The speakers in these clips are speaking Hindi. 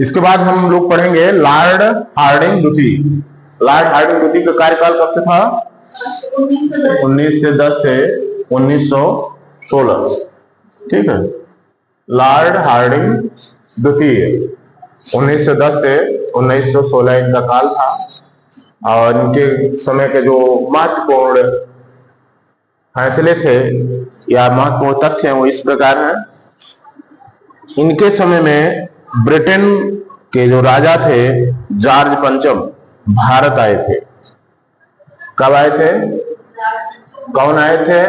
इसके बाद हम लोग पढ़ेंगे लॉर्ड हार्डिंग द्वितीय। लॉर्ड हार्डिंग द्वितीय का कार्यकाल कब से था? 1910 से 1916। ठीक है, लॉर्ड हार्डिंग द्वितीय 1910 से 1916 इनका काल था। और इनके समय के जो महत्वपूर्ण फैसले थे या महत्वपूर्ण तथ्य हैं वो इस प्रकार हैं। इनके समय में ब्रिटेन के जो राजा थे जॉर्ज पंचम भारत आए थे। कब आए थे? कौन आए थे?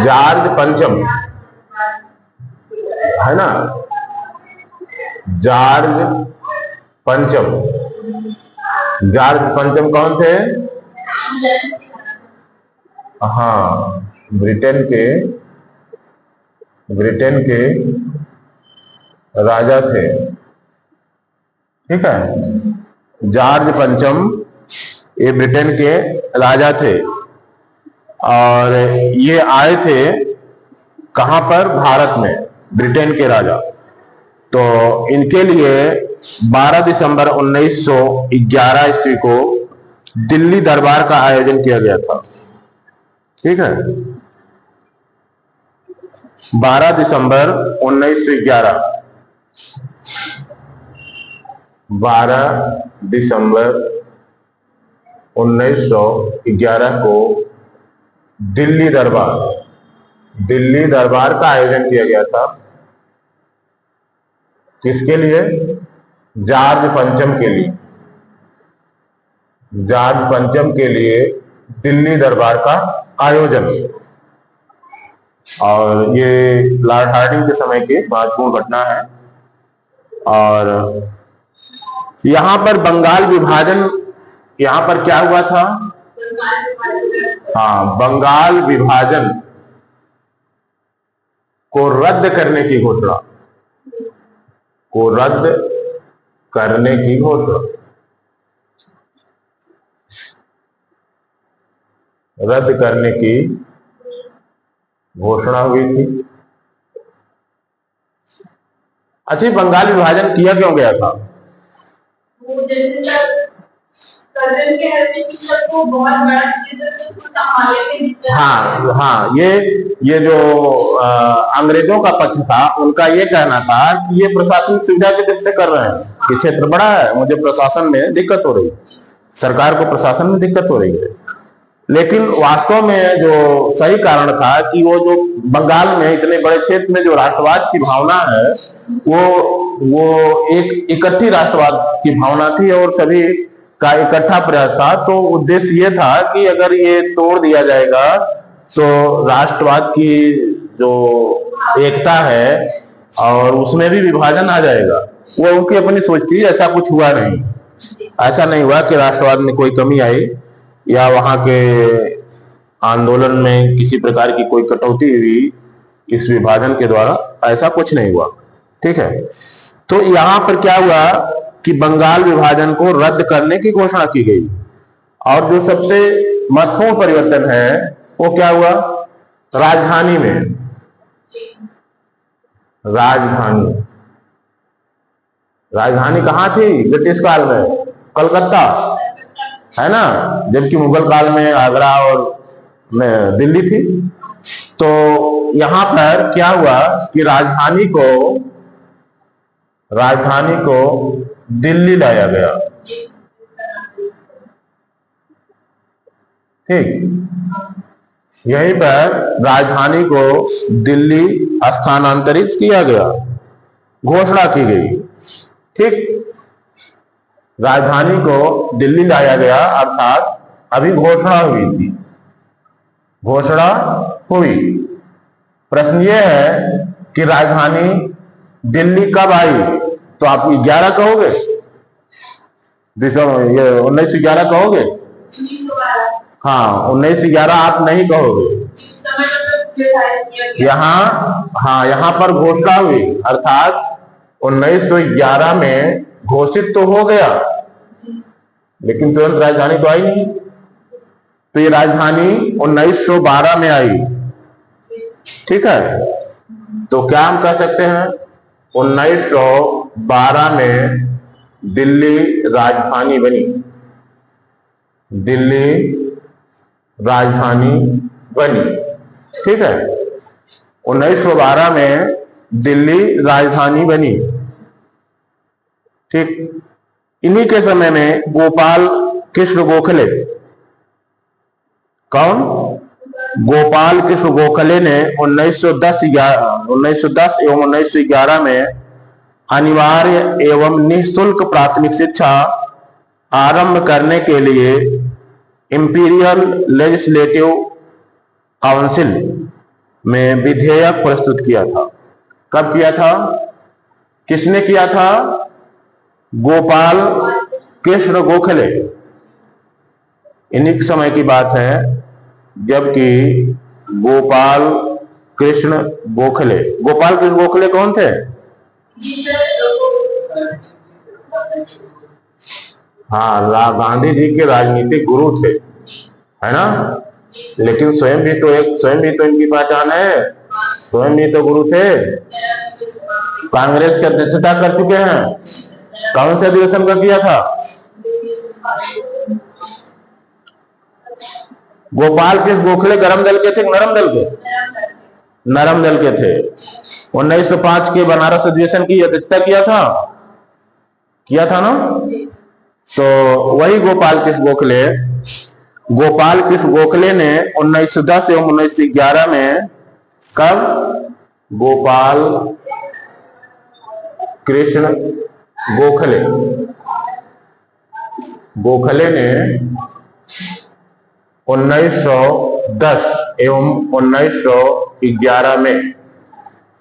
जॉर्ज पंचम, है ना, जॉर्ज पंचम। जॉर्ज पंचम कौन थे? हाँ, ब्रिटेन के राजा थे। ठीक है, जॉर्ज पंचम ये ब्रिटेन के राजा थे और ये आए थे कहां पर? भारत में, ब्रिटेन के राजा। तो इनके लिए 12 दिसंबर 1911 ईस्वी को दिल्ली दरबार का आयोजन किया गया था। ठीक है, 12 दिसंबर 1911, 12 दिसंबर 1911 को दिल्ली दरबार का आयोजन किया गया था। किसके लिए? जॉर्ज पंचम के लिए। जॉर्ज पंचम के लिए दिल्ली दरबार का आयोजन। और ये लॉर्ड हार्डिंग के समय की महत्वपूर्ण घटना है। और यहां पर बंगाल विभाजन, यहां पर क्या हुआ था? हाँ, बंगाल विभाजन को रद्द करने की घोषणा, रद्द करने की घोषणा हुई थी। अच्छा, बंगाल विभाजन किया क्यों गया था? हाँ, ये जो अंग्रेजों का पक्ष था उनका ये कहना था कि ये प्रशासनिक सुविधा की दृष्टि से कर रहे हैं कि क्षेत्र बड़ा है, मुझे प्रशासन में दिक्कत हो रही है, सरकार को प्रशासन में दिक्कत हो रही है। लेकिन वास्तव में जो सही कारण था कि वो जो बंगाल में इतने बड़े क्षेत्र में जो राष्ट्रवाद की भावना है वो एक इकट्ठी राष्ट्रवाद की भावना थी और सभी का इकट्ठा प्रयास था। तो उद्देश्य ये था कि अगर ये तोड़ दिया जाएगा तो राष्ट्रवाद की जो एकता है और उसमें भी विभाजन आ जाएगा। वो उनकी अपनी सोच थी, ऐसा कुछ हुआ नहीं। ऐसा नहीं हुआ कि राष्ट्रवाद में कोई कमी आई या वहां के आंदोलन में किसी प्रकार की कोई कटौती हुई इस विभाजन के द्वारा, ऐसा कुछ नहीं हुआ। ठीक है, तो यहां पर क्या हुआ कि बंगाल विभाजन को रद्द करने की घोषणा की गई। और जो सबसे महत्वपूर्ण परिवर्तन है वो क्या हुआ? राजधानी में, राजधानी कहां थी ब्रिटिश काल में? कलकत्ता, है ना, जबकि मुगल काल में आगरा और दिल्ली थी। तो यहां पर क्या हुआ कि राजधानी को दिल्ली लाया गया। ठीक, यहीं पर राजधानी को दिल्ली स्थानांतरित किया गया, घोषणा की गई। ठीक, राजधानी को दिल्ली लाया गया, अर्थात अभी घोषणा हुई। प्रश्न यह है कि राजधानी दिल्ली कब आई? तो आप 11 कहोगे, दिसंबर 1911 कहोगे? हाँ, 1911 आप नहीं कहोगे। यहाँ पर घोषणा हुई, अर्थात 1911 में घोषित तो हो गया लेकिन तुरंत राजधानी तो आई नहीं। तो ये राजधानी 1912 में आई। ठीक है, तो क्या हम कह सकते हैं 1912 में दिल्ली राजधानी बनी। दिल्ली राजधानी बनी, ठीक है। 1912 में दिल्ली राजधानी बनी, ठीक। इन्हीं के समय में गोपाल कृष्ण गोखले, कौन? गोपाल कृष्ण गोखले ने 1910 एवं 1911 में अनिवार्य एवं निःशुल्क प्राथमिक शिक्षा आरंभ करने के लिए इंपीरियल लेजिस्लेटिव काउंसिल में विधेयक प्रस्तुत किया था। कब किया था? किसने किया था? गोपाल कृष्ण गोखले। इन्हीं समय की बात है जबकि गोपाल कृष्ण गोखले, गोपाल कृष्ण गोखले कौन थे? हाँ, गांधी जी के राजनीतिक गुरु थे, है ना। लेकिन स्वयं भी तो इनकी पहचान है, स्वयं भी तो गुरु थे। कांग्रेस की अध्यक्षता कर चुके हैं। कौन से अधिवेशन का किया था? गोपाल कृष्ण गोखले गरम दल के थे, नरम दल के? नरम दल के थे। 1905 के बनारस अधिवेशन की अध्यक्षता किया था ना। तो वही गोपाल कृष्ण गोखले ने 1910 एवं 1911 में, कब? गोपाल कृष्ण गोखले ने 1910 एवं 1911 में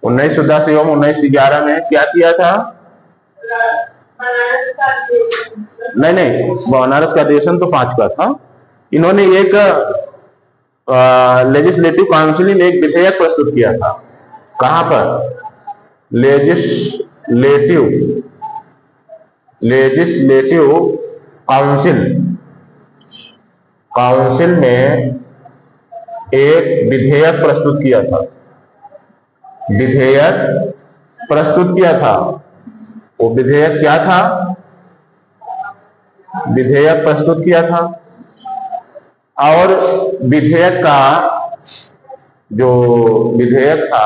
1910 एवं 1911 में क्या किया था? नहीं, बनारस का अधिवेशन तो 5 का था। इन्होंने एक लेजिस्लेटिव काउंसिल में एक विधेयक प्रस्तुत किया था। कहां पर? लेजिस्लेटिव काउंसिल में एक विधेयक प्रस्तुत किया था। वो विधेयक क्या था? विधेयक प्रस्तुत किया था। और विधेयक था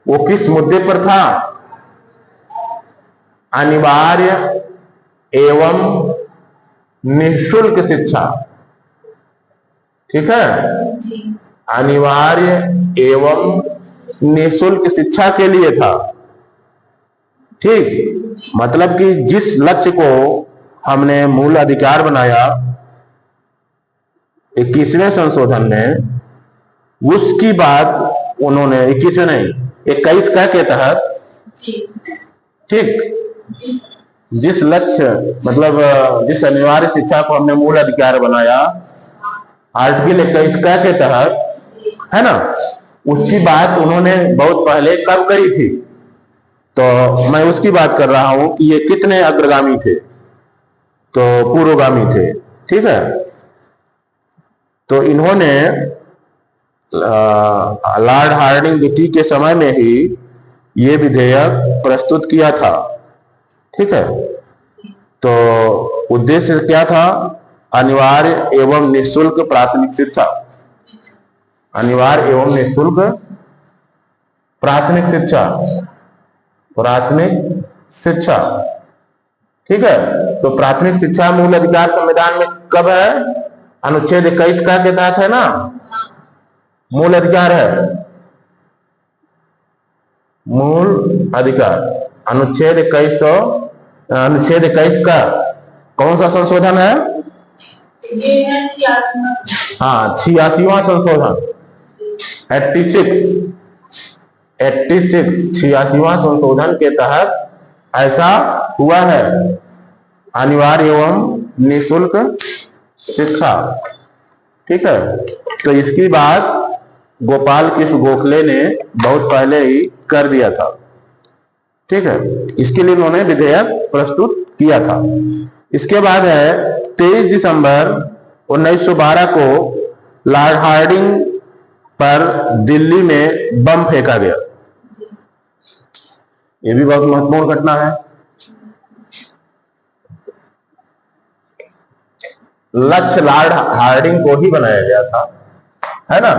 वो किस मुद्दे पर था? अनिवार्य एवं निःशुल्क शिक्षा, ठीक है। अनिवार्य एवं निःशुल्क शिक्षा के लिए था, ठीक। मतलब कि जिस लक्ष्य को हमने मूल अधिकार बनाया 21वें संशोधन में, उसकी बात उन्होंने 21वें नहीं 21 का के तहत, ठीक, जिस लक्ष्य मतलब जिस अनिवार्य शिक्षा को हमने मूल अधिकार बनाया आर्टिकल 21 का के तहत, है ना, उसकी बात उन्होंने बहुत पहले कब करी थी? तो मैं उसकी बात कर रहा हूं कि ये कितने अग्रगामी थे? तो पूर्वगामी थे, ठीक है। तो इन्होंने लॉर्ड हार्डिंग द्वितीय के समय में ही ये विधेयक प्रस्तुत किया था, ठीक है। तो उद्देश्य क्या था? अनिवार्य एवं निःशुल्क प्राथमिक शिक्षा, अनिवार्य एवं निःशुल्क प्राथमिक शिक्षा, ठीक है। तो प्राथमिक शिक्षा मूल अधिकार संविधान में कब है? अनुच्छेद 21 का के तहत है ना, मूल अधिकार है, मूल अधिकार। अनुच्छेद 21 का कौन सा संशोधन है? ये है 86वां। हाँ, 86वां संशोधन, 86वां संशोधन के तहत ऐसा हुआ है, अनिवार्य एवं निःशुल्क शिक्षा, ठीक है। तो इसकी बात गोपाल कृष्ण गोखले ने बहुत पहले ही कर दिया था, ठीक है। इसके लिए उन्होंने विधेयक प्रस्तुत किया था। इसके बाद है 23 दिसंबर 1912 को लॉर्ड हार्डिंग पर दिल्ली में बम फेंका गया। ये भी बहुत महत्वपूर्ण घटना है। लक्ष्य लॉर्ड हार्डिंग को ही बनाया गया था, है ना।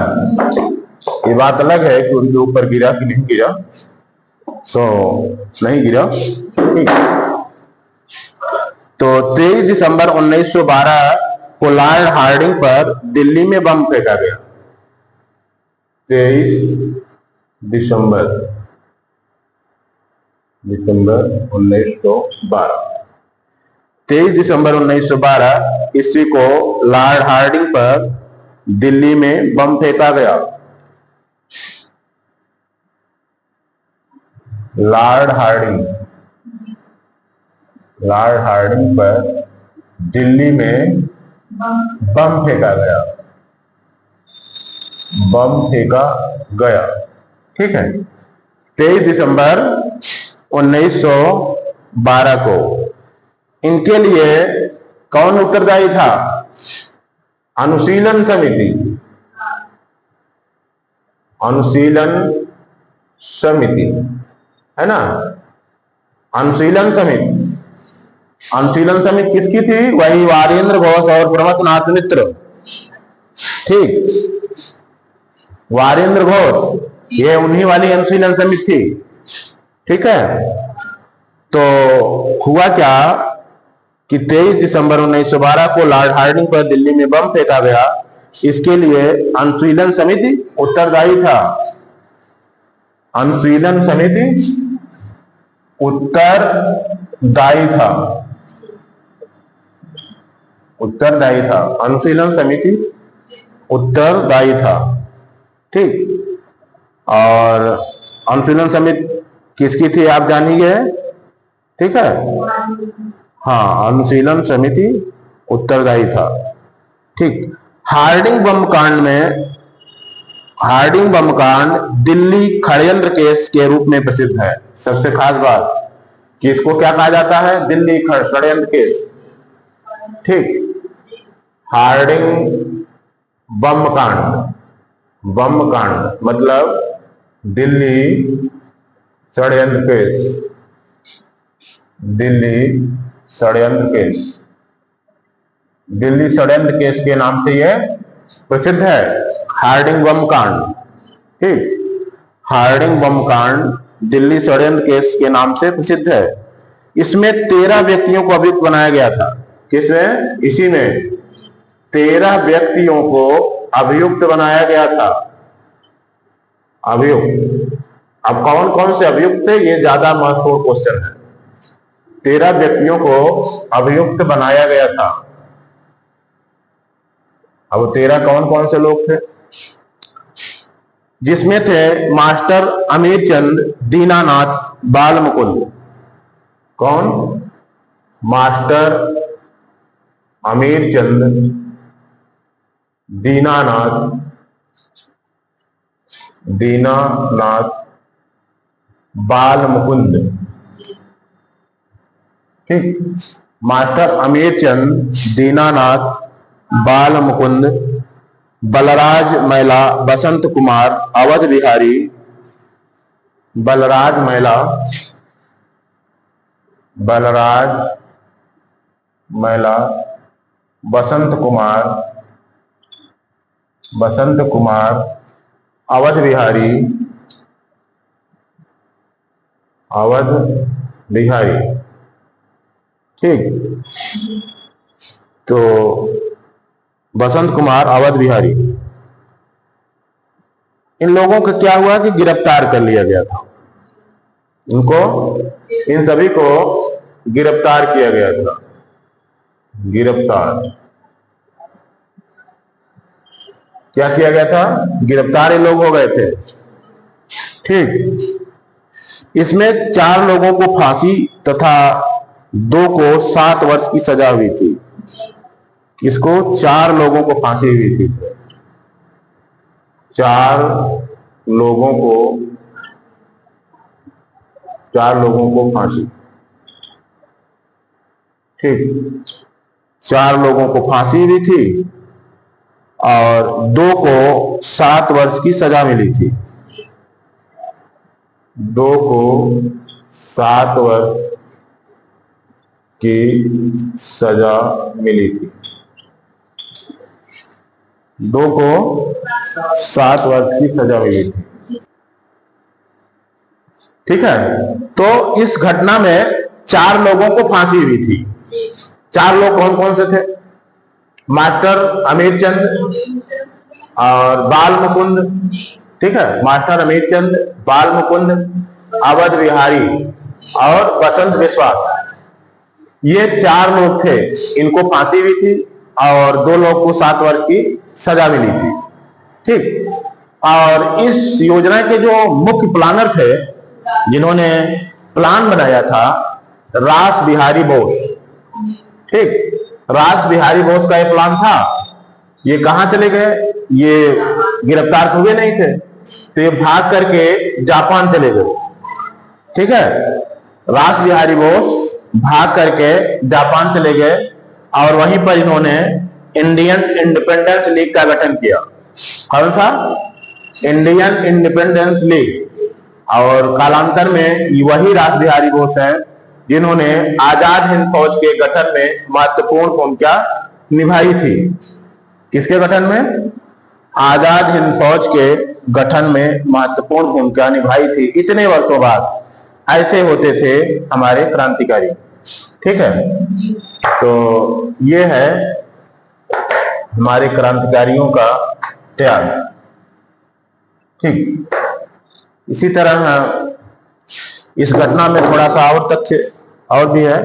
ये बात अलग है कि उनके ऊपर गिरा कि नहीं गिरा, तो नहीं गिरा, ठीक। तो 23 दिसंबर 1912 को लॉर्ड हार्डिंग पर दिल्ली में बम फेंका गया। 23 दिसंबर 1912, 23 दिसंबर 1912 ईस्वी को लॉर्ड हार्डिंग पर दिल्ली में बम फेंका गया। लॉर्ड हार्डिंग पर दिल्ली में बम फेंका गया, ठीक है। 23 दिसंबर 1912 को इनके लिए कौन उत्तरदायी था? अनुशीलन समिति, है ना। अनुशीलन समिति किसकी थी? वही वारेंद्र घोष और प्रमथनाथ मित्र, ठीक। वारेंद्र घोष, ये उन्हीं वाली अनुशीलन समिति थी, ठीक है। तो हुआ क्या कि 23 दिसंबर 1912 को लॉर्ड हार्डिंग पर दिल्ली में बम फेंका गया। इसके लिए अनुशीलन समिति उत्तरदायी था। अनुशीलन समिति उत्तरदायी था, अनुशीलन समिति उत्तरदायी था, ठीक। और अनुशीलन समिति किसकी थी आप जानिए, ठीक है। हाँ, अनुशीलन समिति उत्तरदायी था, ठीक। हार्डिंग बम कांड दिल्ली षड्यंत्र केस के रूप में प्रसिद्ध है। सबसे खास बात कि इसको क्या कहा जाता है? दिल्ली षड्यंत्र केस, ठीक। हार्डिंग बम कांड मतलब दिल्ली षड्यंत्र केस के नाम से यह प्रसिद्ध है, हार्डिंग बम कांड, ठीक। हार्डिंग बम कांड दिल्ली षड्यंत्र केस के नाम से प्रसिद्ध है। इसमें 13 व्यक्तियों को अभियुक्त बनाया गया था। किसमें? इसी में 13 व्यक्तियों को अभियुक्त बनाया गया था। अभियुक्त, अब कौन कौन से अभियुक्त थे, ये ज्यादा महत्वपूर्ण क्वेश्चन है। 13 व्यक्तियों को अभियुक्त बनाया गया था। अब 13 कौन कौन से लोग थे? जिसमें थे मास्टर अमीरचंद दीनानाथ बालमुकुंद। कौन? मास्टर अमीरचंद दीनानाथ बालमुकुंद, ठीक। मास्टर अमीरचंद दीनानाथ बालमुकुंद, बलराज मैला, बसंत कुमार, अवध बिहारी, बलराज मैला, बसंत कुमार, अवध बिहारी, ठीक। तो बसंत कुमार, अवध बिहारी, इन लोगों का क्या हुआ कि गिरफ्तार कर लिया गया था। इन सभी को गिरफ्तार किया गया था। क्या किया गया था? गिरफ्तार ये लोग हो गए थे, ठीक। इसमें 4 लोगों को फांसी तथा 2 को 7 वर्ष की सजा हुई थी। इसको 4 लोगों को फांसी हुई थी। 4 लोगों को फांसी, ठीक। 4 लोगों को फांसी हुई थी और 2 को 7 वर्ष की सजा मिली थी। 2 को 7 वर्ष की सजा मिली थी। 2 को 7 वर्ष की सजा मिली थी। ठीक है, तो इस घटना में 4 लोगों को फांसी हुई थी। 4 लोग कौन कौन से थे? मास्टर अमीर चंद और बाल मुकुंद। ठीक है, मास्टर अमीर चंद, बाल मुकुंद, अवध बिहारी और बसंत विश्वास। ये 4 लोग थे, इनको फांसी हुई थी और 2 लोग को 7 वर्ष की सजा मिली थी। ठीक, और इस योजना के जो मुख्य प्लानर थे, जिन्होंने प्लान बनाया था, रास बिहारी बोस। ठीक, रास बिहारी बोस का ये प्लान था। ये कहां चले गए? ये गिरफ्तार हुए नहीं थे, तो ये भाग करके जापान चले गए। ठीक है, रास बिहारी बोस भाग करके जापान चले गए और वहीं पर इन्होंने इंडियन इंडिपेंडेंस लीग का गठन किया। कौन सा? Indian independence league. और कालांतर में वही रास बिहारी बोस हैं जिन्होंने आजाद हिंद फौज के गठन में महत्वपूर्ण भूमिका निभाई थी। किसके गठन में? आजाद हिंद फौज के गठन में महत्वपूर्ण भूमिका निभाई थी। इतने वर्षों बाद ऐसे होते थे हमारे क्रांतिकारी। ठीक है, तो ये है हमारे क्रांतिकारियों का त्याग। ठीक, इसी तरह इस घटना में थोड़ा सा और तथ्य और भी है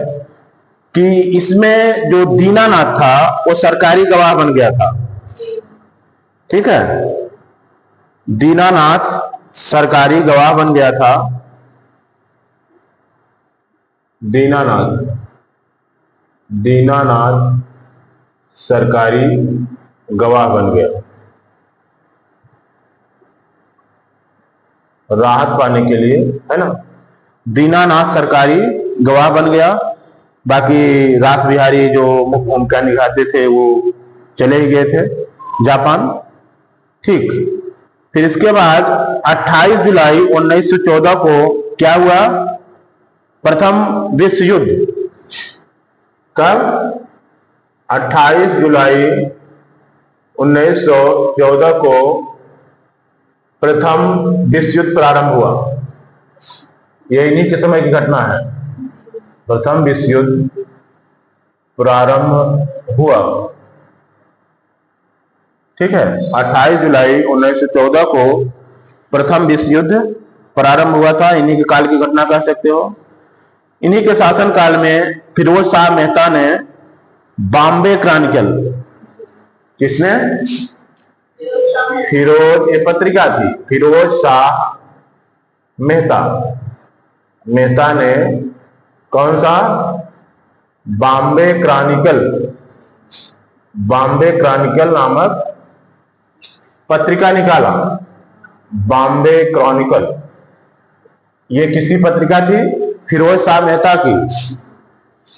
कि इसमें जो दीनानाथ था वो सरकारी गवाह बन गया था। ठीक है, दीनानाथ सरकारी गवाह बन गया था। दीनानाथ सरकारी गवाह बन गया राहत पाने के लिए, है ना। दीनानाथ सरकारी गवाह बन गया। बाकी रास बिहारी जो मुख्य भूमिका निभाते थे वो चले ही गए थे जापान। ठीक, फिर इसके बाद 28 जुलाई 1914 को क्या हुआ? प्रथम विश्व युद्ध। कब? 28 जुलाई 1914 को प्रथम विश्व युद्ध प्रारंभ हुआ। यह इन्हीं के समय की घटना है। प्रथम विश्व युद्ध प्रारंभ हुआ। ठीक है, 28 जुलाई 1914 को प्रथम विश्व युद्ध प्रारंभ हुआ था। इन्हीं के काल की घटना कह सकते हो। इन्हीं के शासन काल में फिरोज शाह मेहता ने बॉम्बे क्रॉनिकल, किसने? फिरोज, ये पत्रिका थी, फिरोज शाह मेहता ने कौन सा? बॉम्बे क्रॉनिकल नामक पत्रिका निकाला। बॉम्बे क्रॉनिकल, ये किसी पत्रिका थी? फिरोज शाह मेहता की।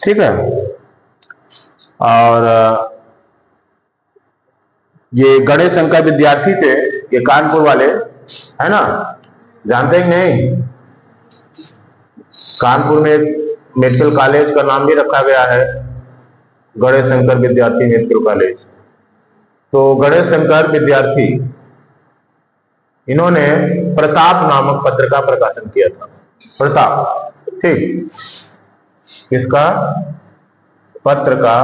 ठीक है, और ये गणेश शंकर विद्यार्थी थे, ये कानपुर वाले, है ना, जानते हैं नहीं? कानपुर में मेडिकल कॉलेज का नाम भी रखा गया है, गणेश शंकर विद्यार्थी मेडिकल कॉलेज। तो गणेश शंकर विद्यार्थी, इन्होंने प्रताप नामक पत्र का प्रकाशन किया था। प्रताप, ठीक, इसका पत्र का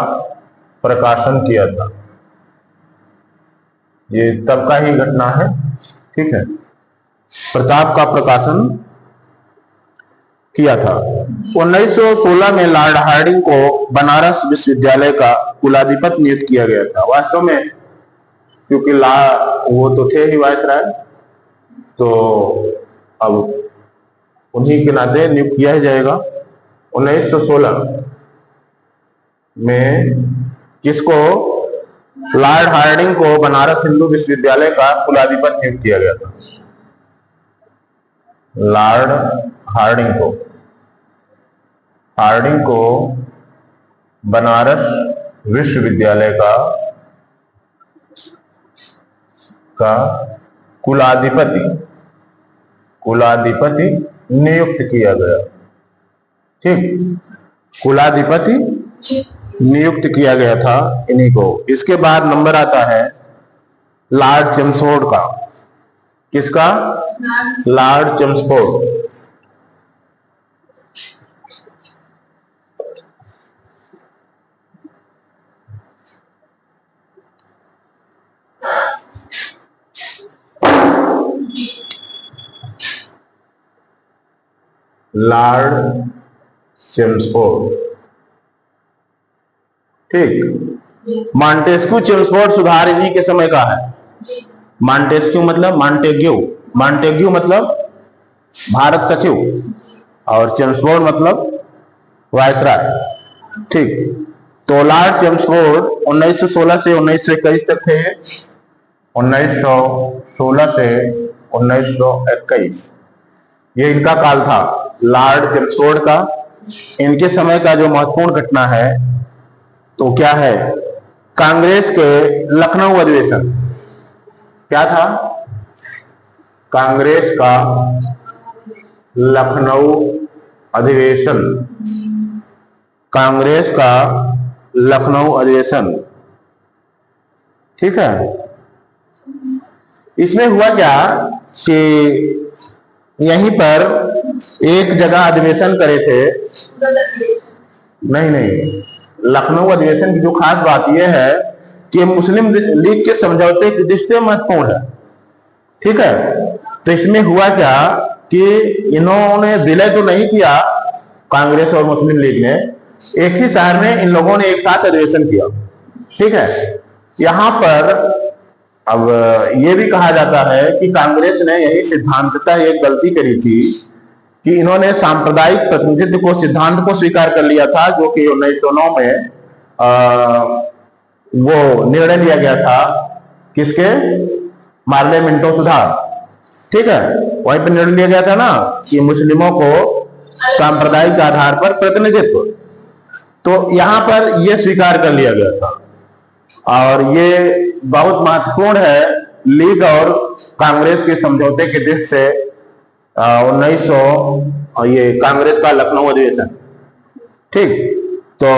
प्रकाशन किया था। ये तब का ही घटना है। ठीक है, प्रताप का प्रकाशन किया था। 1916 में लॉर्ड हार्डिंग को बनारस विश्वविद्यालय का कुलाधिपति नियुक्त किया गया था। वास्तव में क्योंकि वो तो थे ही वायसराय, तो अब उन्हीं के नाते नियुक्त किया ही जाएगा। 1916 में किसको? लॉर्ड हार्डिंग को बनारस हिंदू विश्वविद्यालय का कुलाधिपति नियुक्त किया गया था। लॉर्ड हार्डिंग को बनारस विश्वविद्यालय का कुलाधिपति नियुक्त किया गया। ठीक, कुलाधिपति नियुक्त किया गया था इन्हीं को। इसके बाद नंबर आता है लॉर्ड चेम्सफोर्ड का। किसका? Lord Chelmsford. लॉर्ड चेम्सफोर्ड, ठीक। मॉन्टेस्क्यू चेम्सफोर्ड सुधार इन्हीं के समय का है। मॉन्टेस्क्यू मतलब मॉन्टेग्यू, मॉन्टेग्यू मतलब भारत सचिव, और चेम्सफोर्ड मतलब वायसराय, ठीक। तो लॉर्ड चेम्सफोर्ड 1916 से 1921 तक थे। 1916 से 1921 ये इनका काल था, लॉर्ड चेम्सफोर्ड का। इनके समय का जो महत्वपूर्ण घटना है तो क्या है? कांग्रेस के लखनऊ अधिवेशन। क्या था? कांग्रेस का लखनऊ अधिवेशन, कांग्रेस का लखनऊ अधिवेशन, ठीक है। इसमें हुआ क्या कि यहीं पर एक जगह अधिवेशन करे थे। नहीं, लखनऊ अधिवेशन की जो खास बात यह है कि मुस्लिम लीग के समझौते की दृष्टि से महत्वपूर्ण है, ठीक है। तो इसमें हुआ क्या कि इन्होंने विलय तो नहीं किया, कांग्रेस और मुस्लिम लीग ने, एक ही शहर में इन लोगों ने एक साथ अधिवेशन किया, ठीक है। यहां पर अब यह भी कहा जाता है कि कांग्रेस ने यही सिद्धांततः एक गलती करी थी कि इन्होंने सांप्रदायिक प्रतिनिधित्व को, सिद्धांत को स्वीकार कर लिया था, जो कि 1909 में वो निर्णय लिया गया था। किसके? मार्ले मिंटो सुधार, ठीक है। वहीं पर निर्णय लिया गया था ना कि मुस्लिमों को सांप्रदायिक आधार पर प्रतिनिधित्व, तो यहां पर यह स्वीकार कर लिया गया था। और ये बहुत महत्वपूर्ण है लीग और कांग्रेस के समझौते के दृष्टि से। 1900 ये कांग्रेस का लखनऊ अधिवेशन, ठीक। तो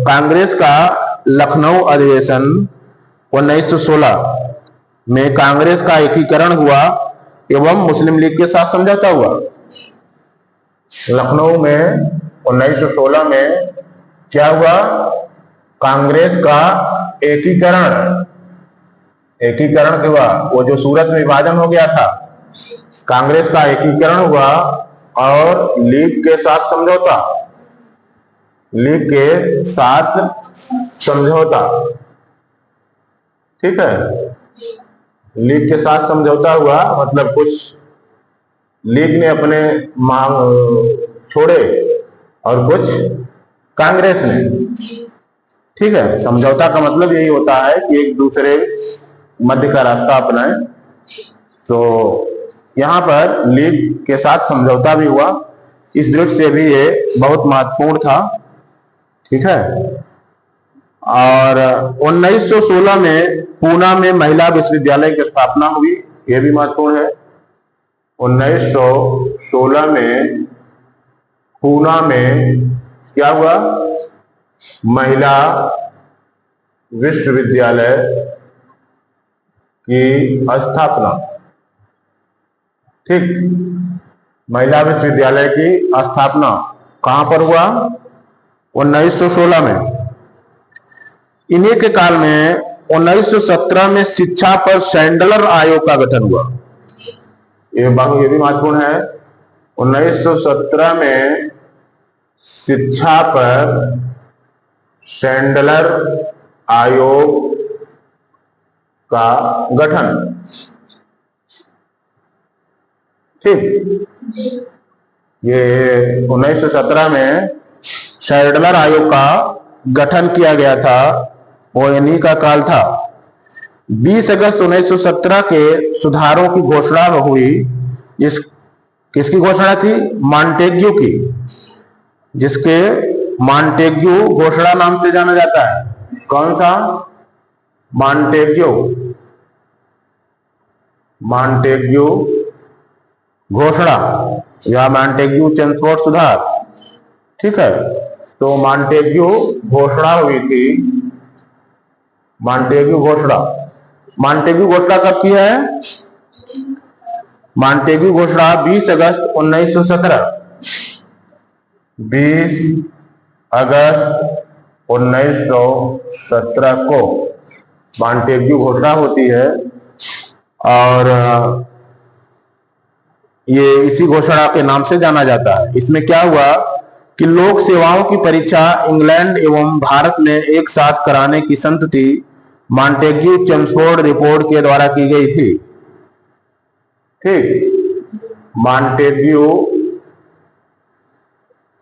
कांग्रेस का लखनऊ अधिवेशन 1916 में कांग्रेस का एकीकरण हुआ एवं मुस्लिम लीग के साथ समझौता हुआ। लखनऊ में 1916 में क्या हुआ? कांग्रेस का एकीकरण हुआ। वो जो सूरत में विभाजन हो गया था, कांग्रेस का एकीकरण हुआ और लीग के साथ समझौता, लीग के साथ समझौता, ठीक है। लीग के साथ समझौता हुआ मतलब कुछ लीग ने अपने मांग छोड़े और कुछ कांग्रेस ने, ठीक है। समझौता का मतलब यही होता है कि एक दूसरे मध्य का रास्ता अपनाएं। तो यहां पर लीग के साथ समझौता भी हुआ, इस दृष्टि से भी ये बहुत महत्वपूर्ण था, ठीक है। और 1916 में पूना में महिला विश्वविद्यालय की स्थापना हुई, यह भी महत्वपूर्ण है। 1916 में पूना में क्या हुआ? महिला विश्वविद्यालय की स्थापना, ठीक। महिला विश्वविद्यालय की स्थापना कहां पर हुआ? 1916 में। इन्हीं के काल में 1917 में शिक्षा पर सैंडलर आयोग का गठन हुआ। ये भी महत्वपूर्ण है। 1917 में शिक्षा पर सैंडलर आयोग का गठन, ठीक। ये 1917 में सैंडलर आयोग का गठन किया गया था, वो इन्हीं का काल था। 20 अगस्त 1917 के सुधारों की घोषणा हुई। इस किसकी घोषणा थी? मॉन्टेग्यू की, जिसके मॉन्टेग्यू घोषणा नाम से जाना जाता है। कौन सा? मॉन्टेग्यू, मॉन्टेग्यू घोषणा या मॉन्टेग्यू चेम्सफोर्ड सुधार, ठीक है। तो मॉन्टेग्यू घोषणा हुई थी, मॉन्टेग्यू घोषणा। मॉन्टेग्यू घोषणा कब किया है? मॉन्टेग्यू घोषणा 20 अगस्त 1917, 20 अगस्त 1917 को मॉन्टेग्यू घोषणा होती है। और ये इसी घोषणा के नाम से जाना जाता है। इसमें क्या हुआ कि लोक सेवाओं की परीक्षा इंग्लैंड एवं भारत में एक साथ कराने की संतुति मॉन्टेग्यू चेम्सफोर्ड रिपोर्ट के द्वारा की गई थी। ठीक, मॉन्टेग्यू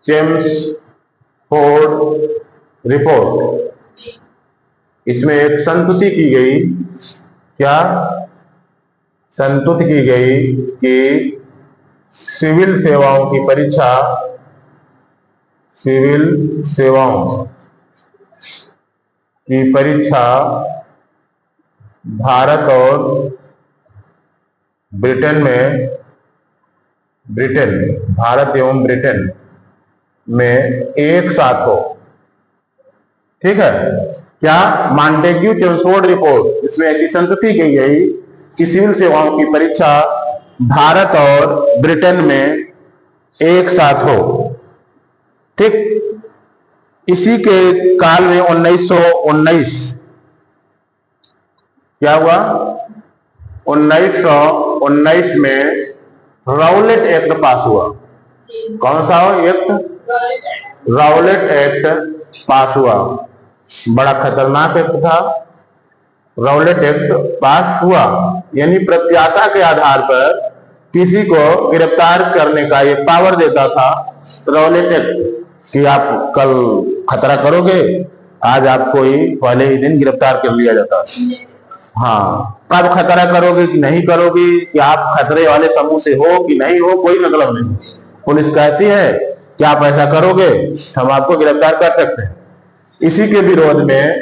चेम्सफोर्ड रिपोर्ट, इसमें एक संतुति की गई। क्या संतुति की गई कि सिविल सेवाओं की परीक्षा, सिविल सेवाओं की परीक्षा भारत और ब्रिटेन में, ब्रिटेन, भारत एवं ब्रिटेन में एक साथ हो। ठीक है। क्या? मॉन्टेग्यू चेम्सफोर्ड रिपोर्ट, इसमें ऐसी संतुति की गई कि सिविल सेवाओं की परीक्षा भारत और ब्रिटेन में एक साथ हो। ठीक, इसी के काल में 1919 क्या हुआ? 1919 में राउलेट एक्ट पास हुआ। कौन सा एक्ट? राउलेट एक्ट पास हुआ। बड़ा खतरनाक एक्ट था। राउलेट एक्ट पास हुआ, यानी प्रत्याशा के आधार पर किसी को गिरफ्तार करने का ये पावर देता था राउलेट एक्ट, कि आप कल खतरा करोगे, आज आपको ही पहले ही दिन गिरफ्तार कर लिया जाता। हाँ, कब खतरा करोगे कि नहीं करोगे, कि आप खतरे वाले समूह से हो कि नहीं हो, कोई मतलब नहीं। पुलिस कहती है कि आप ऐसा करोगे, हम आपको गिरफ्तार कर सकते हैं। इसी के विरोध में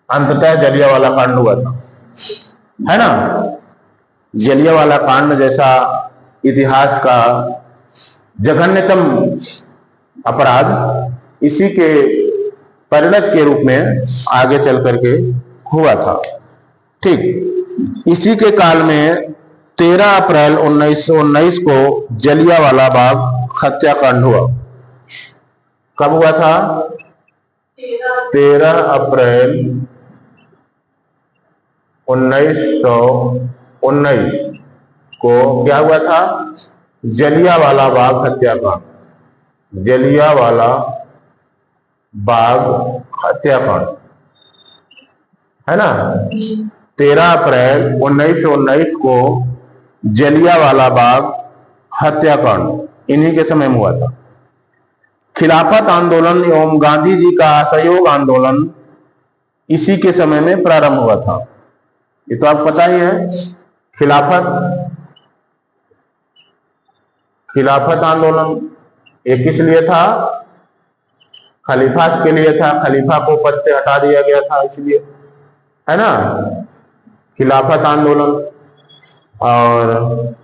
अंततः जलियांवाला कांड हुआ था, है ना। जलियांवाला कांड जैसा इतिहास का जघन्यतम अपराध इसी के परिणत के रूप में आगे चल करके हुआ था। ठीक, इसी के काल में 13 अप्रैल 1919 को जलियांवाला बाग हत्याकांड हुआ। कब हुआ था? 13 अप्रैल 1919 को क्या हुआ था? जलियांवाला बाग हत्याकांड, जलियांवाला बाग हत्याकांड, है ना। 13 अप्रैल 1919 को जलियांवाला बाग हत्याकांड इन्हीं के समय में हुआ था। खिलाफत आंदोलन एवं गांधी जी का असहयोग आंदोलन इसी के समय में प्रारंभ हुआ था। ये तो आपको पता ही है। खिलाफत आंदोलन ये किस लिए था? खलीफा के लिए था। खलीफा को पद से हटा दिया गया था, इसलिए, है ना। खिलाफत आंदोलन, और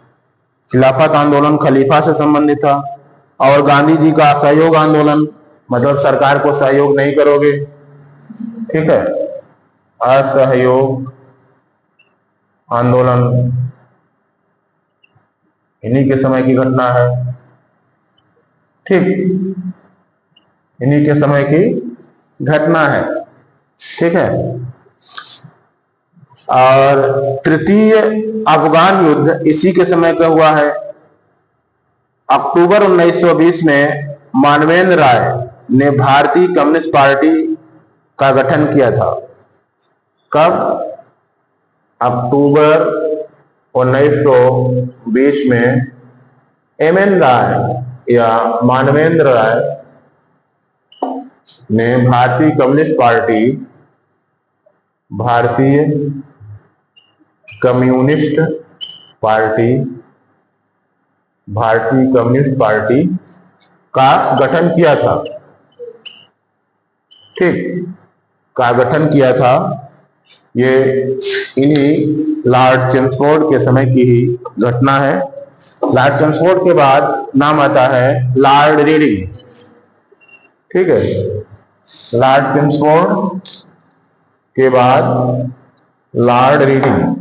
खिलाफत आंदोलन खलीफा से संबंधित था। और गांधी जी का असहयोग आंदोलन, मतलब सरकार को सहयोग नहीं करोगे, ठीक है, असहयोग आंदोलन इन्हीं के समय की घटना है। ठीक, इन्हीं के समय की घटना है। ठीक है। और तृतीय अफगान युद्ध इसी के समय का हुआ है। अक्टूबर 1920 में मानवेंद्र राय ने भारतीय कम्युनिस्ट पार्टी का गठन किया था। कब? अक्टूबर 1920 में एमएन राय या मानवेंद्र राय ने भारतीय कम्युनिस्ट पार्टी का गठन किया था। ठीक, का गठन किया था। ये इन्हीं लॉर्ड चेम्सफोर्ड के समय की ही घटना है। लॉर्ड चेम्सफोर्ड के बाद नाम आता है लॉर्ड रीडिंग। ठीक है, लॉर्ड किम्सफोर्ड के बाद लॉर्ड रीडिंग।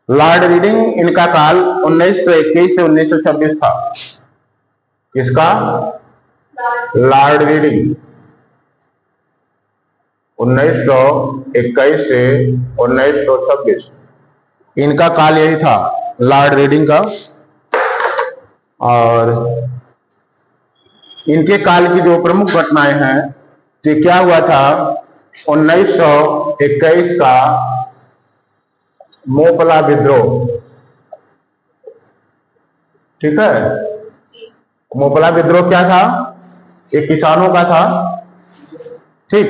लॉर्ड रीडिंग, इनका काल 1921 से 1926 था। किसका? लॉर्ड रीडिंग 1921 से 1926, इनका काल यही था, लॉर्ड रीडिंग का। और इनके काल की जो प्रमुख घटनाएं हैं, कि क्या हुआ था 1921 का मोपला विद्रोह। ठीक है, मोपला विद्रोह क्या था? ये किसानों का था। ठीक,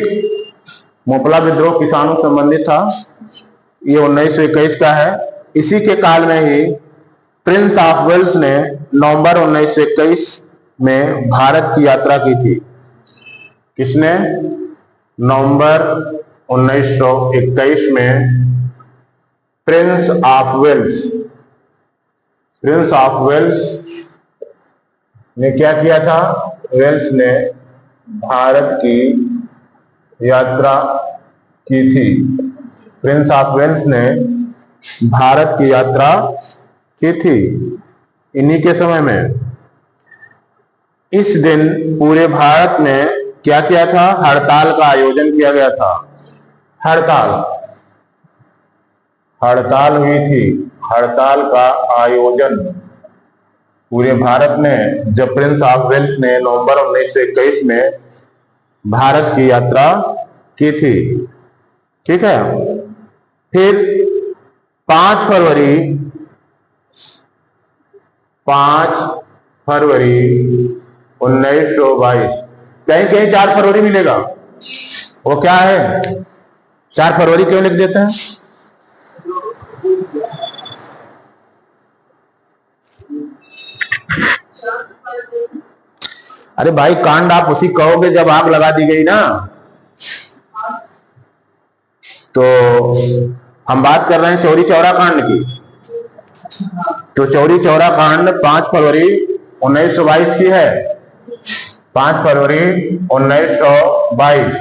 मोपला विद्रोह किसानों संबंधित था। ये 1921 का है। इसी के काल में ही प्रिंस ऑफ वेल्स ने नवंबर 1921 में भारत की यात्रा की थी। किसने? नवंबर 1921 में Prince of Wales, Prince of Wales ने क्या किया था? वेल्स ने भारत की यात्रा की थी। प्रिंस ऑफ वेल्स ने भारत की यात्रा की थी इन्हीं के समय में। इस दिन पूरे भारत में क्या किया था? हड़ताल का आयोजन किया गया था। हड़ताल हुई थी। हड़ताल का आयोजन पूरे भारत में, जब प्रिंस ऑफ वेल्स ने नवंबर 1921 में भारत की यात्रा की थी। ठीक है, फिर 5 फरवरी 1922, कहीं कहीं 4 फरवरी मिलेगा। वो क्या है? 4 फरवरी क्यों लिख देते हैं? अरे भाई, कांड आप उसी कहोगे जब आग लगा दी गई ना। तो हम बात कर रहे हैं चौरी चौरा कांड की। तो चौरी चौरा कांड 5 फरवरी 1922 की है। 5 फरवरी 1922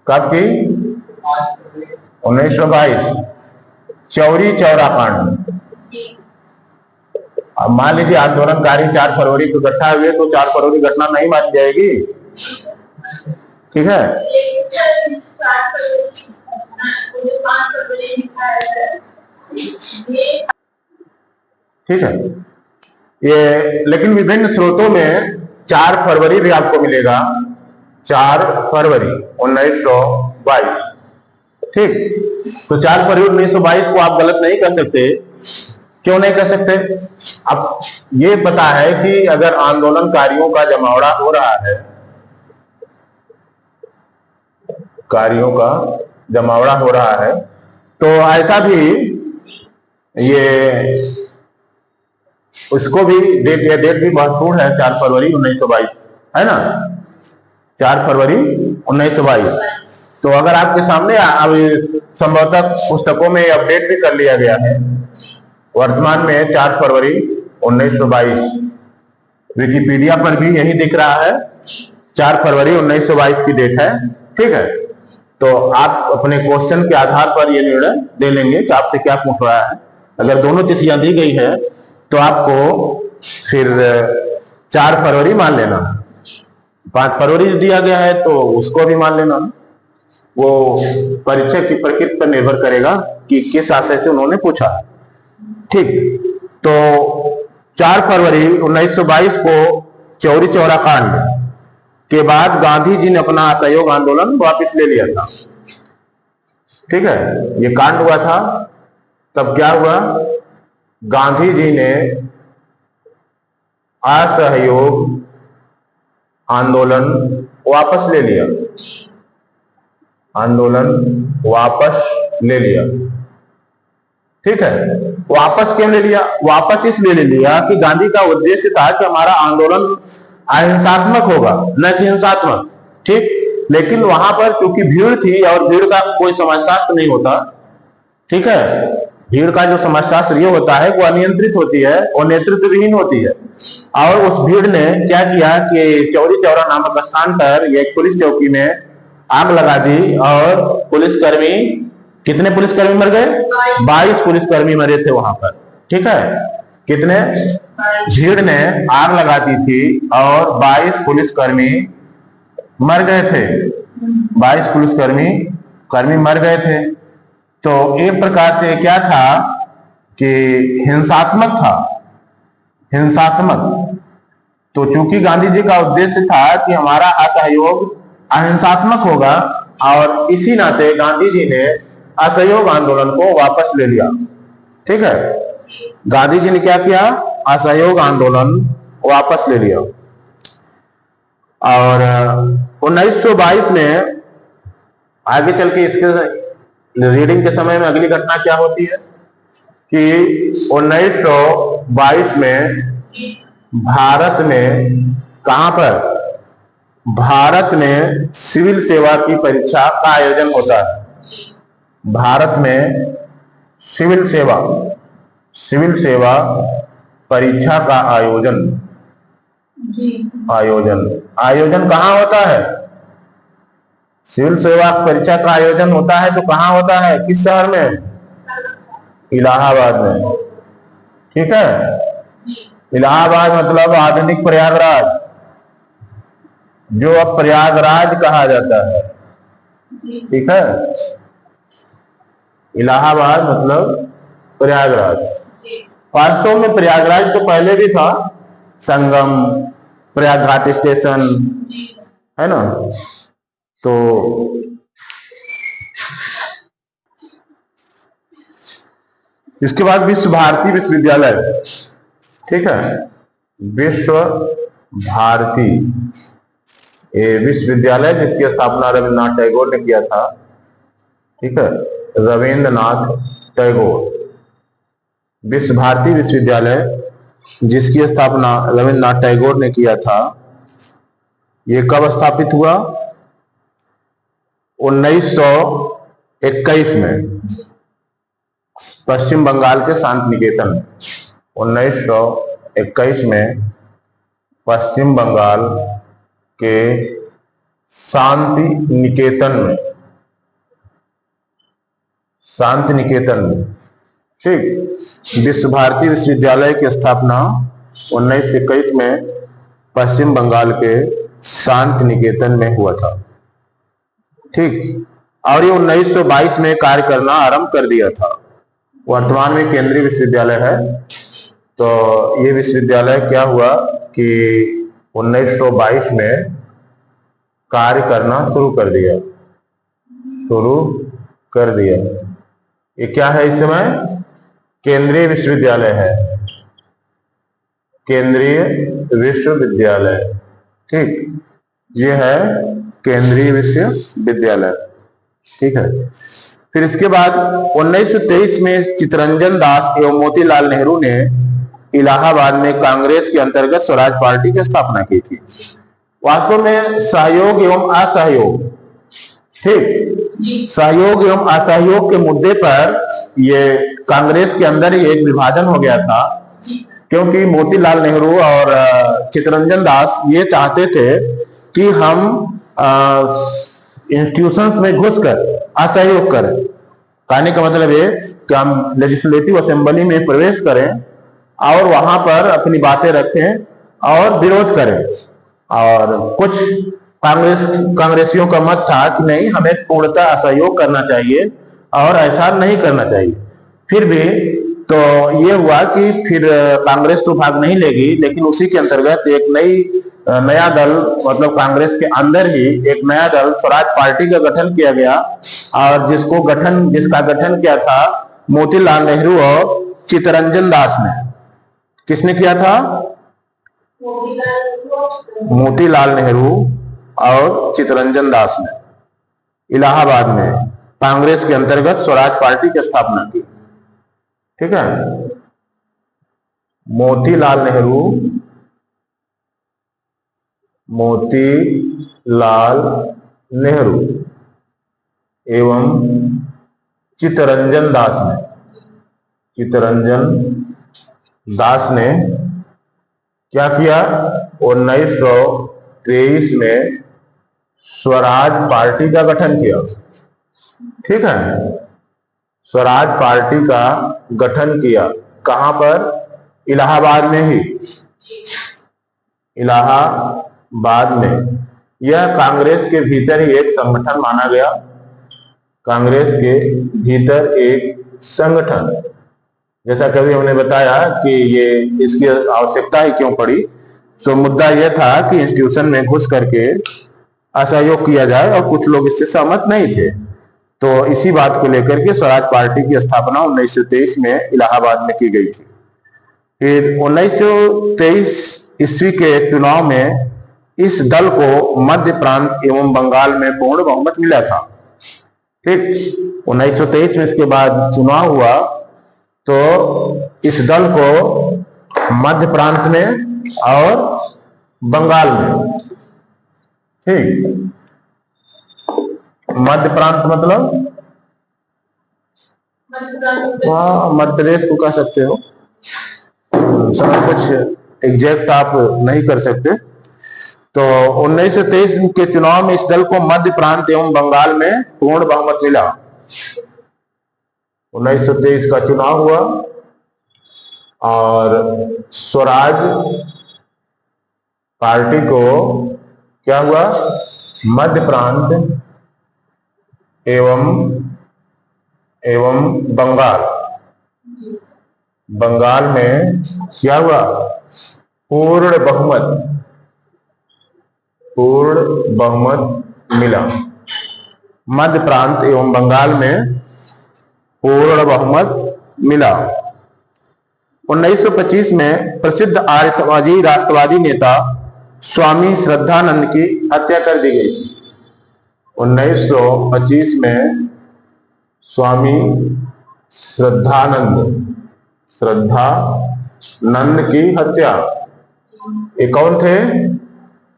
कब की? 1922, चौरी चौरा कांड। अब मान लीजिए आंदोलनकारी 4 फरवरी को इकट्ठा हुए, तो 4 फरवरी घटना नहीं मानी जाएगी। ठीक है, ठीक है। ये लेकिन विभिन्न स्रोतों में 4 फरवरी भी आपको मिलेगा, 4 फरवरी 1922। ठीक, तो 4 फरवरी 1922 को आप गलत नहीं कर सकते। क्यों नहीं कर सकते? अब ये पता है कि अगर आंदोलनकारियों का जमावड़ा हो रहा है, कारियों का जमावड़ा हो रहा है, तो ऐसा भी ये उसको भी डेट भी महत्वपूर्ण है। 4 फरवरी 1922 है ना, 4 फरवरी 1922। तो अगर आपके सामने अब संभवतः पुस्तकों में अपडेट भी कर लिया गया है, वर्तमान में 4 फरवरी 1922 विकिपीडिया पर भी यही दिख रहा है, 4 फरवरी 1922 की डेट है। ठीक है, तो आप अपने क्वेश्चन के आधार पर ये निर्णय ले लेंगे कि आपसे क्या पूछ रहा है। अगर दोनों तिथियां दी गई है तो आपको फिर 4 फरवरी मान लेना। 5 फरवरी दिया गया है तो उसको भी मान लेना। वो परीक्षा की प्रकृति पर निर्भर करेगा कि किस आशय से उन्होंने पूछा। ठीक, तो 4 फरवरी 1922 को चौरी चौरा कांड के बाद गांधी जी ने अपना असहयोग आंदोलन वापस ले लिया था। ठीक है, ये कांड हुआ था, तब क्या हुआ? गांधी जी ने असहयोग आंदोलन वापस ले लिया। आंदोलन वापस ले लिया। ठीक है, वापस क्यों ले लिया? वापस इसलिए ले लिया कि गांधी का उद्देश्य था कि हमारा आंदोलन अहिंसात्मक होगा, न कि हिंसात्मक। ठीक, लेकिन वहां पर क्योंकि भीड़ थी और भीड़ का कोई समाजशास्त्र नहीं होता, ठीक है, भीड़ का जो समाजशास्त्र ये होता है वो अनियंत्रित होती है और नेतृत्व विहीन होती है। और उस भीड़ ने क्या किया कि चौरी चौरा नामक स्थान पर एक पुलिस चौकी में आग लगा दी और पुलिसकर्मी, कितने पुलिसकर्मी मर गए? 22 पुलिसकर्मी मरे थे वहां पर, ठीक है। कितने? भीड़ ने आग लगा दी थी और 22 पुलिसकर्मी मर गए थे। 22 पुलिसकर्मी मर गए थे। तो एक प्रकार से क्या था कि हिंसात्मक था, हिंसात्मक। तो चूंकि गांधी जी का उद्देश्य था कि हमारा असहयोग अहिंसात्मक होगा और इसी नाते गांधी जी ने असहयोग आंदोलन को वापस ले लिया, ठीक है। गांधी जी ने क्या किया? असहयोग आंदोलन वापस ले लिया। और 1922 में आगे चल के इसके रीडिंग के समय में अगली घटना क्या होती है कि 1922 में भारत में, कहां पर? भारत में सिविल सेवा की परीक्षा का आयोजन होता है। भारत में सिविल सेवा परीक्षा का आयोजन कहाँ होता है? सिविल सेवा परीक्षा का आयोजन होता है तो कहाँ होता है? किस शहर में? इलाहाबाद में, ठीक है। इलाहाबाद मतलब आधुनिक प्रयागराज, जो अब प्रयागराज कहा जाता है, ठीक है। इलाहाबाद मतलब प्रयागराज। वास्तव में प्रयागराज तो पहले भी था, संगम, प्रयाग घाट स्टेशन, है ना। तो इसके बाद विश्व भारती विश्वविद्यालय, ठीक है। विश्व भारती विश्वविद्यालय जिसकी स्थापना रविन्द्रनाथ टैगोर ने किया था, ठीक है। रविन्द्रनाथ टैगोर, विश्व भारती विश्वविद्यालय जिसकी स्थापना रविन्द्रनाथ टैगोर ने किया था, ये कब स्थापित हुआ? 1921 में पश्चिम बंगाल के शांति निकेतन में। 1921 में पश्चिम बंगाल के शांति निकेतन में, ठीक। विश्व भारती विश्वविद्यालय की स्थापना 1921 में पश्चिम बंगाल के शांति निकेतन में हुआ था, ठीक। और ये 1922 में कार्य करना आरंभ कर दिया था। वर्तमान में केंद्रीय विश्वविद्यालय है। तो ये विश्वविद्यालय क्या हुआ कि 1922 में कार्य करना शुरू कर दिया। ये क्या है इस समय? केंद्रीय विश्वविद्यालय है, केंद्रीय विश्वविद्यालय, ठीक। ये है केंद्रीय विश्वविद्यालय, ठीक है। फिर इसके बाद 1923 में चित्तरंजन दास एवं मोतीलाल नेहरू ने इलाहाबाद में कांग्रेस के अंतर्गत स्वराज पार्टी की स्थापना की थी। वास्तव में सहयोग एवं असहयोग, ठीक, सहयोग एवं असहयोग के मुद्दे पर ये कांग्रेस के अंदर ही एक विभाजन हो गया था, क्योंकि मोतीलाल नेहरू और चित्तरंजन दास ये चाहते थे कि हम इंस्टीट्यूशंस में घुसकर असहयोग करें। कहने का मतलब ये कि हम लेजिस्लेटिव असेंबली में प्रवेश करें और वहां पर अपनी बातें रखें और विरोध करें। और कुछ कांग्रेसियों का मत था कि नहीं, हमें पूर्णतः असहयोग करना चाहिए और ऐसा नहीं करना चाहिए। फिर भी तो ये हुआ कि फिर कांग्रेस तो भाग नहीं लेगी, लेकिन उसी के अंतर्गत एक नया दल, मतलब कांग्रेस के अंदर ही एक नया दल स्वराज पार्टी का गठन किया गया। और जिसका गठन किया था मोतीलाल नेहरू और चित्तरंजन दास ने। किसने किया था? मोतीलाल नेहरू और चित्तरंजन दास ने इलाहाबाद में कांग्रेस के अंतर्गत स्वराज पार्टी की स्थापना की, ठीक है। मोतीलाल नेहरू एवं चित्तरंजन दास ने क्या किया? 1923 में स्वराज पार्टी का गठन किया। ठीक है, स्वराज पार्टी का गठन किया। कहां पर? इलाहाबाद में ही, इलाहाबाद में। यह कांग्रेस के भीतर ही एक संगठन माना गया, कांग्रेस के भीतर एक संगठन। जैसा कभी हमने बताया कि ये इसकी आवश्यकता ही क्यों पड़ी, तो मुद्दा यह था कि इंस्टीट्यूशन में घुस करके असहयोग किया जाए और कुछ लोग इससे सहमत नहीं थे। तो इसी बात को लेकर के स्वराज पार्टी की स्थापना 1923 में इलाहाबाद में की गई थी। फिर 1923 ईस्वी के चुनाव में इस दल को मध्य प्रांत एवं बंगाल में पूर्ण बहुमत मिला था। ठीक, 1923 में इसके बाद चुनाव हुआ तो इस दल को मध्य प्रांत में और बंगाल में, ठीक, मध्य प्रांत मतलब हाँ मध्य प्रदेश को कह सकते हो, सब कुछ एग्जैक्ट आप नहीं कर सकते। तो 1923 के चुनाव में इस दल को मध्य प्रांत एवं बंगाल में पूर्ण बहुमत मिला। 1923 का चुनाव हुआ और स्वराज पार्टी को क्या हुआ? मध्य प्रांत एवं बंगाल में क्या हुआ? पूर्ण बहुमत मिला। मध्य प्रांत एवं बंगाल में पूर्ण बहुमत मिला। 1925 में प्रसिद्ध आर्य समाजी राष्ट्रवादी नेता स्वामी श्रद्धानंद की हत्या कर दी गई। 1925 में स्वामी श्रद्धानंद की हत्या। ये कौन थे?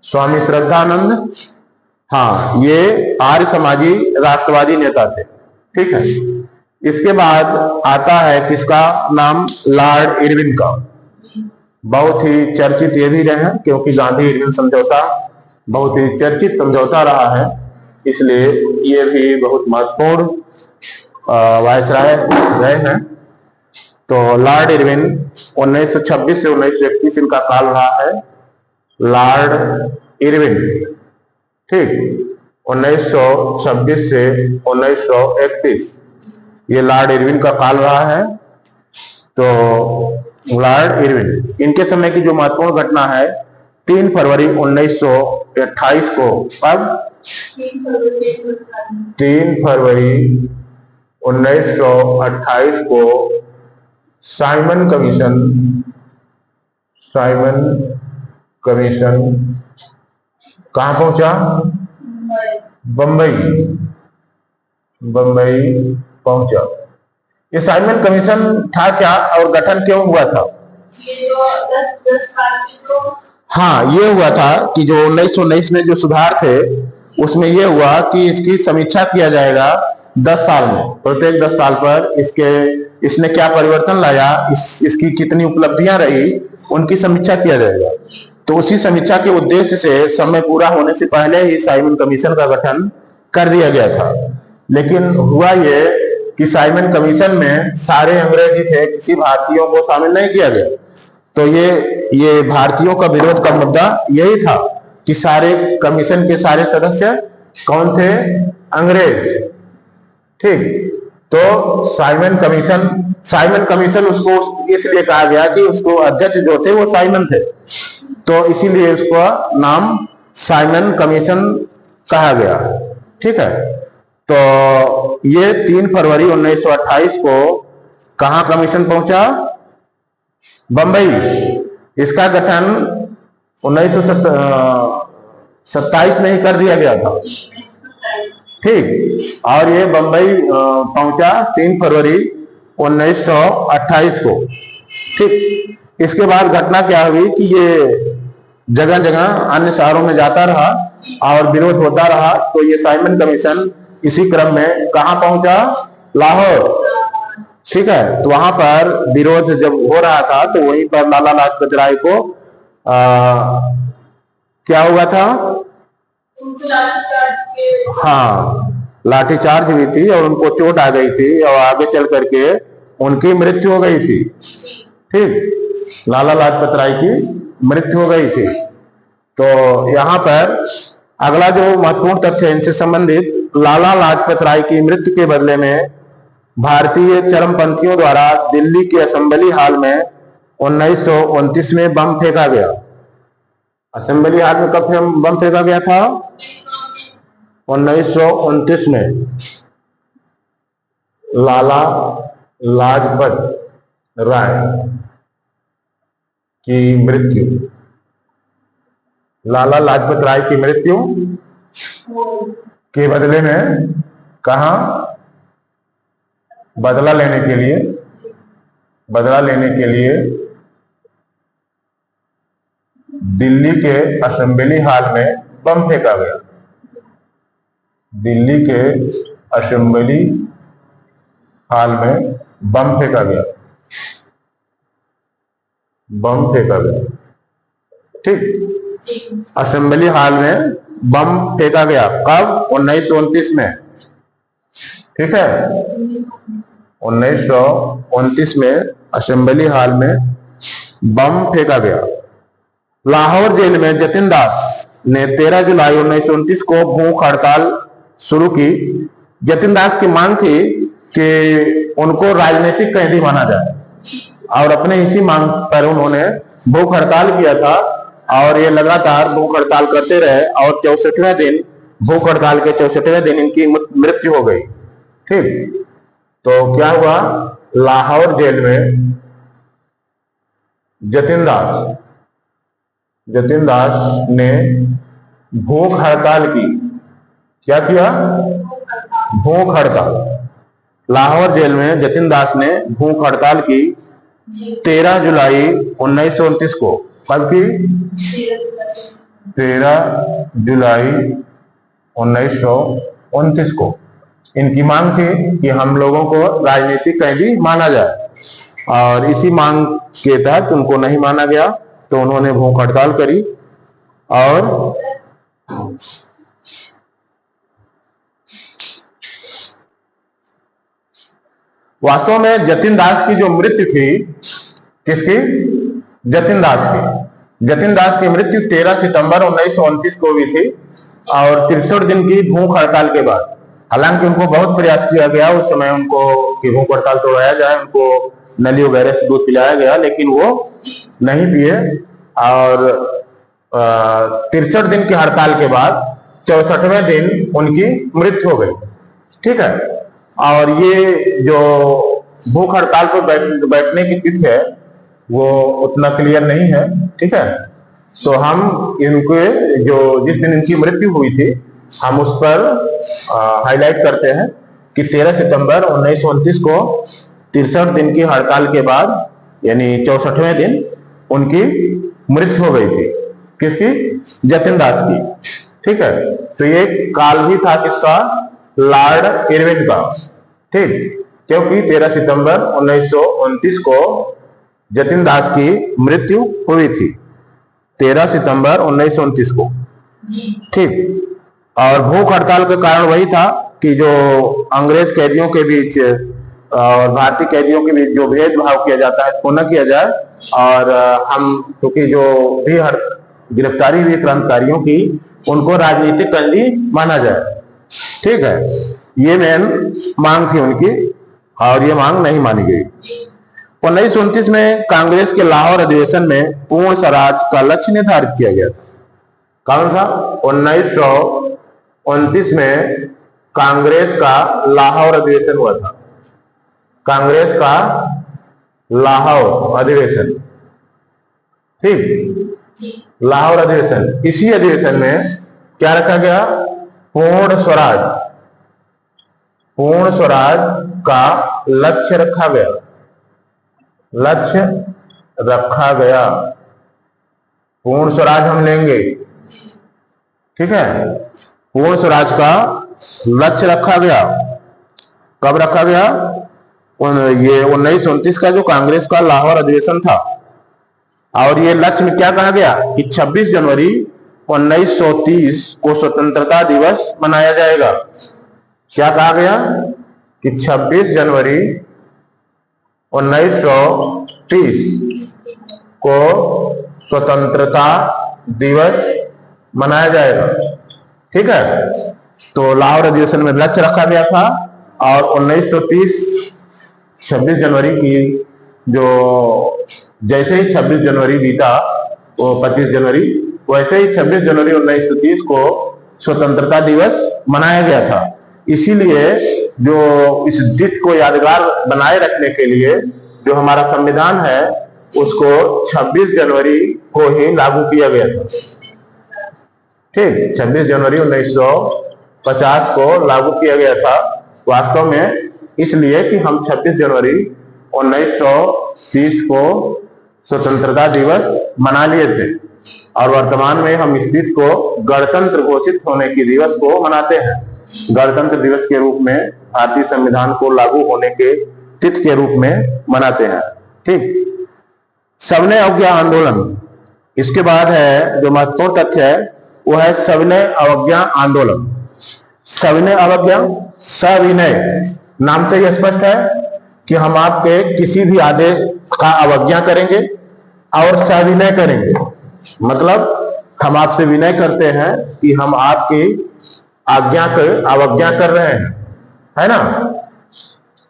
स्वामी श्रद्धानंद, हाँ, ये आर्य समाजी राष्ट्रवादी नेता थे। ठीक है, इसके बाद आता है किसका नाम? लॉर्ड इरविन का। बहुत ही चर्चित ये भी रहे हैं क्योंकि गांधी इरविन समझौता बहुत ही चर्चित समझौता रहा है, इसलिए ये भी बहुत महत्वपूर्ण वायसराय रहे हैं। तो लॉर्ड इरविन 1926 से 1931 इनका काल रहा है। लॉर्ड इरविन, ठीक, 1926 से 1931 ये लॉर्ड इरविन का काल रहा है। तो लॉर्ड इरविन, इनके समय की जो महत्वपूर्ण घटना है 3 फरवरी 1928 को, अब 3 फरवरी 1928 को साइमन कमीशन कहां पहुंचा? बंबई पहुंचा। ये साइमन कमीशन था क्या और गठन क्यों हुआ था? हाँ, ये हुआ था कि जो 1919 में जो सुधार थे उसमें ये हुआ कि इसकी समीक्षा किया जाएगा 10 साल में, प्रत्येक 10 साल पर इसने क्या परिवर्तन लाया, इसकी कितनी उपलब्धियां रही, उनकी समीक्षा किया जाएगा। तो उसी समीक्षा के उद्देश्य से समय पूरा होने से पहले ही साइमन कमीशन का गठन कर दिया गया था। लेकिन हुआ ये कि साइमन कमीशन में सारे अंग्रेजी थे, किसी भारतीयों को शामिल नहीं किया गया। तो ये भारतीयों का विरोध का मुद्दा यही था कि सारे कमीशन के सारे सदस्य कौन थे? अंग्रेज। ठीक, तो साइमन कमीशन उसको इसलिए कहा गया कि उसको अध्यक्ष जो थे वो साइमन थे, तो इसीलिए उसका नाम साइमन कमीशन कहा गया। ठीक है, तो ये 3 फरवरी 1928 को कहां कमीशन पहुंचा? बंबई। इसका गठन 1927 में ही कर दिया गया था। ठीक, और ये बंबई पहुंचा 3 फरवरी 1928 को। ठीक, इसके बाद घटना क्या हुई कि ये जगह जगह अन्य शहरों में जाता रहा और विरोध होता रहा, तो ये साइमन कमीशन इसी क्रम में कहां पहुंचा? लाहौर। ठीक है, तो वहां पर विरोध जब हो रहा था तो वहीं पर लाला लाजपत राय को क्या हुआ था? उनको लाठीचार्ज के हाँ, लाठीचार्ज हुई थी और उनको चोट आ गई थी और आगे चल करके उनकी मृत्यु हो गई थी। ठीक, लाला लाजपत राय की मृत्यु हो गई थी। तो यहाँ पर अगला जो महत्वपूर्ण तथ्य है इनसे संबंधित, लाला लाजपत राय की मृत्यु के बदले में भारतीय चरमपंथियों द्वारा दिल्ली के असेंबली हॉल में 1929 में बम फेंका गया। असेंबली हॉल में कब बम फेंका गया था? 1929 में। लाला लाजपत राय की मृत्यु, लाला लाजपत राय की मृत्यु के बदले में कहा? बदला लेने के लिए दिल्ली के असेंबली हॉल में बम फेंका गया। दिल्ली के असेंबली हॉल में बम फेंका गया। बम फेंका गया। ठीक, असेंबली हॉल में बम फेंका गया। कब? 1929 में। ठीक है, 1929 में असेंबली हॉल में बम फेंका गया। लाहौर जेल में जतिन दास ने 13 जुलाई 1929 को भूख हड़ताल शुरू की। जतिन दास की मांग थी कि उनको राजनीतिक कैदी माना जाए और अपने इसी मांग पर उन्होंने भूख हड़ताल किया था और ये लगातार भूख हड़ताल करते रहे और 64वें दिन, भूख हड़ताल के 64वें दिन इनकी मृत्यु हो गई। ठीक, तो क्या हुआ? लाहौर जेल में जतिन दास ने भूख हड़ताल की। क्या किया? भूख हड़ताल। लाहौर जेल में जतिन दास ने भूख हड़ताल की 13 जुलाई 1929 को। कब की? 13 जुलाई 1929 को। इनकी मांग थी कि हम लोगों को राजनीतिक कैदी माना जाए और इसी मांग के तहत उनको नहीं माना गया तो उन्होंने भूख हड़ताल करी। और वास्तव में जतिन दास की जो मृत्यु थी, किसकी? जतिन दास की। जतिन दास की मृत्यु 13 सितंबर 1929 को हुई थी और 63 दिन की भूख हड़ताल के बाद। हालांकि उनको बहुत प्रयास किया गया उस समय उनको कि भूख हड़ताल तोड़ाया जाए, उनको नली वगैरह से दूध पिलाया गया, लेकिन वो नहीं पिए और 63 दिन की हड़ताल के बाद 64वें दिन उनकी मृत्यु हो गई। ठीक है, और ये जो भूख हड़ताल पर बैठने की तिथि है वो उतना क्लियर नहीं है। ठीक है, तो हम इनके जो जिस दिन इनकी मृत्यु हुई थी हम उस पर हाईलाइट करते हैं कि 13 सितंबर 1929 को 63 दिन की हड़ताल के बाद यानी 64वें दिन उनकी मृत्यु हो गई थी। किसकी? जतिन दास की। ठीक है, तो ये काल भी था किसका? लॉर्ड इरविन का। ठीक, क्योंकि 13 सितंबर 1929 को जतिन दास की मृत्यु हुई थी। 13 सितंबर 1929 को। ठीक, और भूख हड़ताल का कारण वही था कि जो अंग्रेज कैदियों के बीच और भारतीय कैदियों के बीच जो भेदभाव किया जाता है उसको न किया जाए और हम क्योंकि जो भी गिरफ्तारी हुई क्रांतिकारियों की उनको राजनीतिक कैदी माना जाए। ठीक है, ये मेन मांग थी उनकी और ये मांग नहीं मानी गई। 1929 में कांग्रेस के लाहौर अधिवेशन में पूर्ण स्वराज का लक्ष्य निर्धारित किया गया था। कौन सा? 1929 में कांग्रेस का लाहौर अधिवेशन हुआ था। कांग्रेस का लाहौर अधिवेशन। ठीक, लाहौर अधिवेशन। इसी अधिवेशन में क्या रखा गया? पूर्ण स्वराज। पूर्ण स्वराज का लक्ष्य रखा गया। लक्ष्य रखा गया, पूर्ण स्वराज हम लेंगे। ठीक है, पूर्ण स्वराज का लक्ष्य रखा गया। कब रखा गया? ये 1929 का जो कांग्रेस का लाहौर अधिवेशन था, और ये लक्ष्य में क्या कहा गया कि 26 जनवरी 1930 को स्वतंत्रता दिवस मनाया जाएगा। क्या कहा गया कि 26 जनवरी 1930 को स्वतंत्रता दिवस मनाया जाएगा। ठीक है, तो लाहौर अधिवेशन में लक्ष्य रखा गया था, और 1930 26 जनवरी की जो जैसे ही 26 जनवरी बीता वो 25 जनवरी, वैसे ही 26 जनवरी 1930 को स्वतंत्रता दिवस मनाया गया था। इसीलिए जो इस तिथि को यादगार बनाए रखने के लिए जो हमारा संविधान है उसको 26 जनवरी को ही लागू किया गया था। ठीक, 26 जनवरी 1950 को लागू किया गया था वास्तव में, इसलिए कि हम 26 जनवरी 1930 को स्वतंत्रता दिवस मना लिए थे, और वर्तमान में हम इस तिथि को गणतंत्र घोषित होने की दिवस को मनाते हैं। गणतंत्र दिवस के रूप में भारतीय संविधान को लागू होने के तिथि के रूप में मनाते हैं। ठीक, सविनय अवज्ञा आंदोलन, इसके बाद है जो महत्वपूर्ण तथ्य है वो है सविनय अवज्ञा आंदोलन। सविनय अवज्ञा, सविनय नाम से यह स्पष्ट है कि हम आपके किसी भी आदेश का अवज्ञा करेंगे और सविनय करेंगे, मतलब हम आपसे विनय करते हैं कि हम आपकी आज्ञा को अवज्ञा कर रहे हैं, है ना,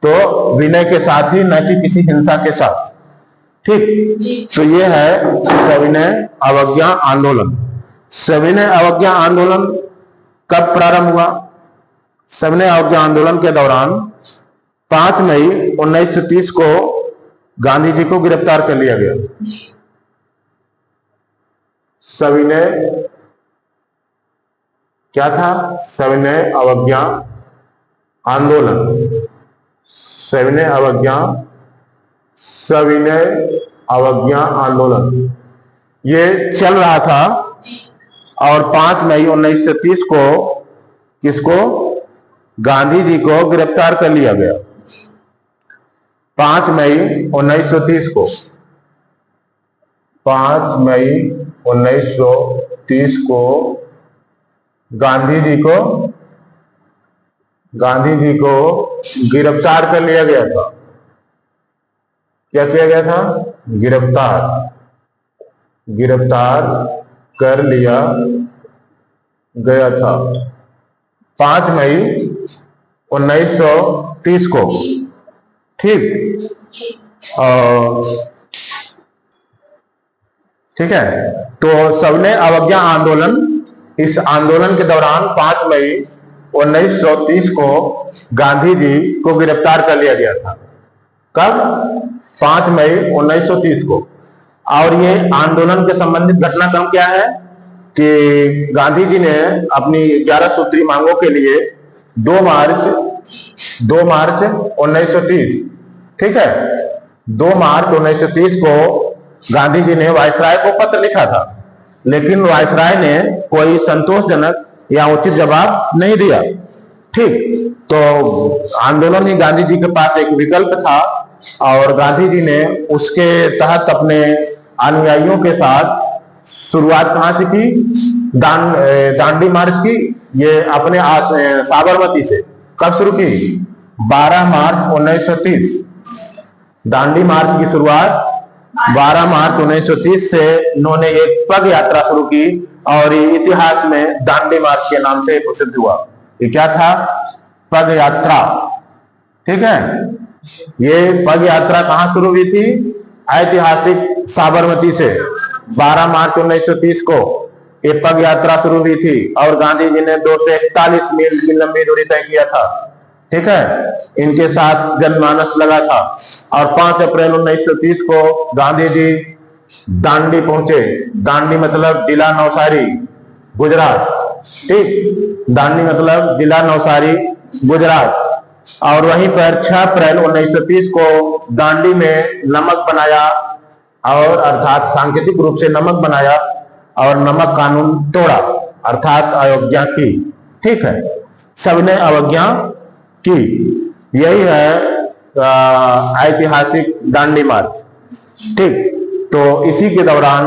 तो विनय के साथ ही, न कि किसी हिंसा के साथ। ठीक, तो ये है सविनय अवज्ञा आंदोलन। सविनय अवज्ञा आंदोलन कब प्रारंभ हुआ? सविनय अवज्ञा आंदोलन के दौरान 5 मई 1930 को गांधी जी को गिरफ्तार कर लिया गया। सविनय क्या था? सविनय अवज्ञा आंदोलन। सविनय अवज्ञा, सविनय अवज्ञा आंदोलन ये चल रहा था, और 5 मई 1930 को किसको? गांधी जी को गिरफ्तार कर लिया गया। 5 मई 1930 को, 5 मई 1930 को गांधी जी को गिरफ्तार कर लिया गया था। क्या किया गया था? गिरफ्तार कर लिया गया था 5 मई 1930 को। ठीक, ठीक है, तो सविनय अवज्ञा आंदोलन, इस आंदोलन के दौरान 5 मई 1930 को गांधी जी को गिरफ्तार कर लिया गया था। कब? 5 मई 1930 को। और ये आंदोलन के संबंधित घटनाक्रम क्या है कि गांधी जी ने अपनी 11 सूत्री मांगों के लिए 2 मार्च 1930, ठीक है, 2 मार्च 1930 को गांधी जी ने वायसराय को पत्र लिखा था, लेकिन वायसराय ने कोई संतोषजनक या उचित जवाब नहीं दिया। ठीक, तो आंदोलन ही गांधी जी के पास एक विकल्प था, और गांधी जी ने उसके तहत अपने अनुयायियों के साथ शुरुआत कहां से की? दांडी मार्च की। ये अपने साबरमती से। कब शुरू की? 12 मार्च 1930। दांडी मार्च की शुरुआत 12 मार्च 1930 से इन्होंने एक पग यात्रा शुरू की, और ये इतिहास में दांडी मार्च के नाम से प्रसिद्ध हुआ। ये क्या था? पग यात्रा। ठीक है, ये पग यात्रा कहां शुरू हुई थी? ऐतिहासिक साबरमती से 12 मार्च 1930 को ये पग यात्रा शुरू हुई थी, और गांधी जी ने 241 मील की लंबी दूरी तय किया था। ठीक है, इनके साथ जनमानस लगा था, और 5 अप्रैल 1930 को गांधी जी दांडी पहुंचे। दांडी मतलब जिला नवसारी, गुजरात। ठीक, दांडी मतलब जिला नवसारी, गुजरात। और वहीं पर 6 अप्रैल 1930 को दांडी में नमक बनाया, और अर्थात सांकेतिक रूप से नमक बनाया और नमक कानून तोड़ा, अर्थात अवज्ञा की। ठीक है, सबने अवज्ञा की। यही है ऐतिहासिक दांडी मार्च। ठीक, तो इसी के दौरान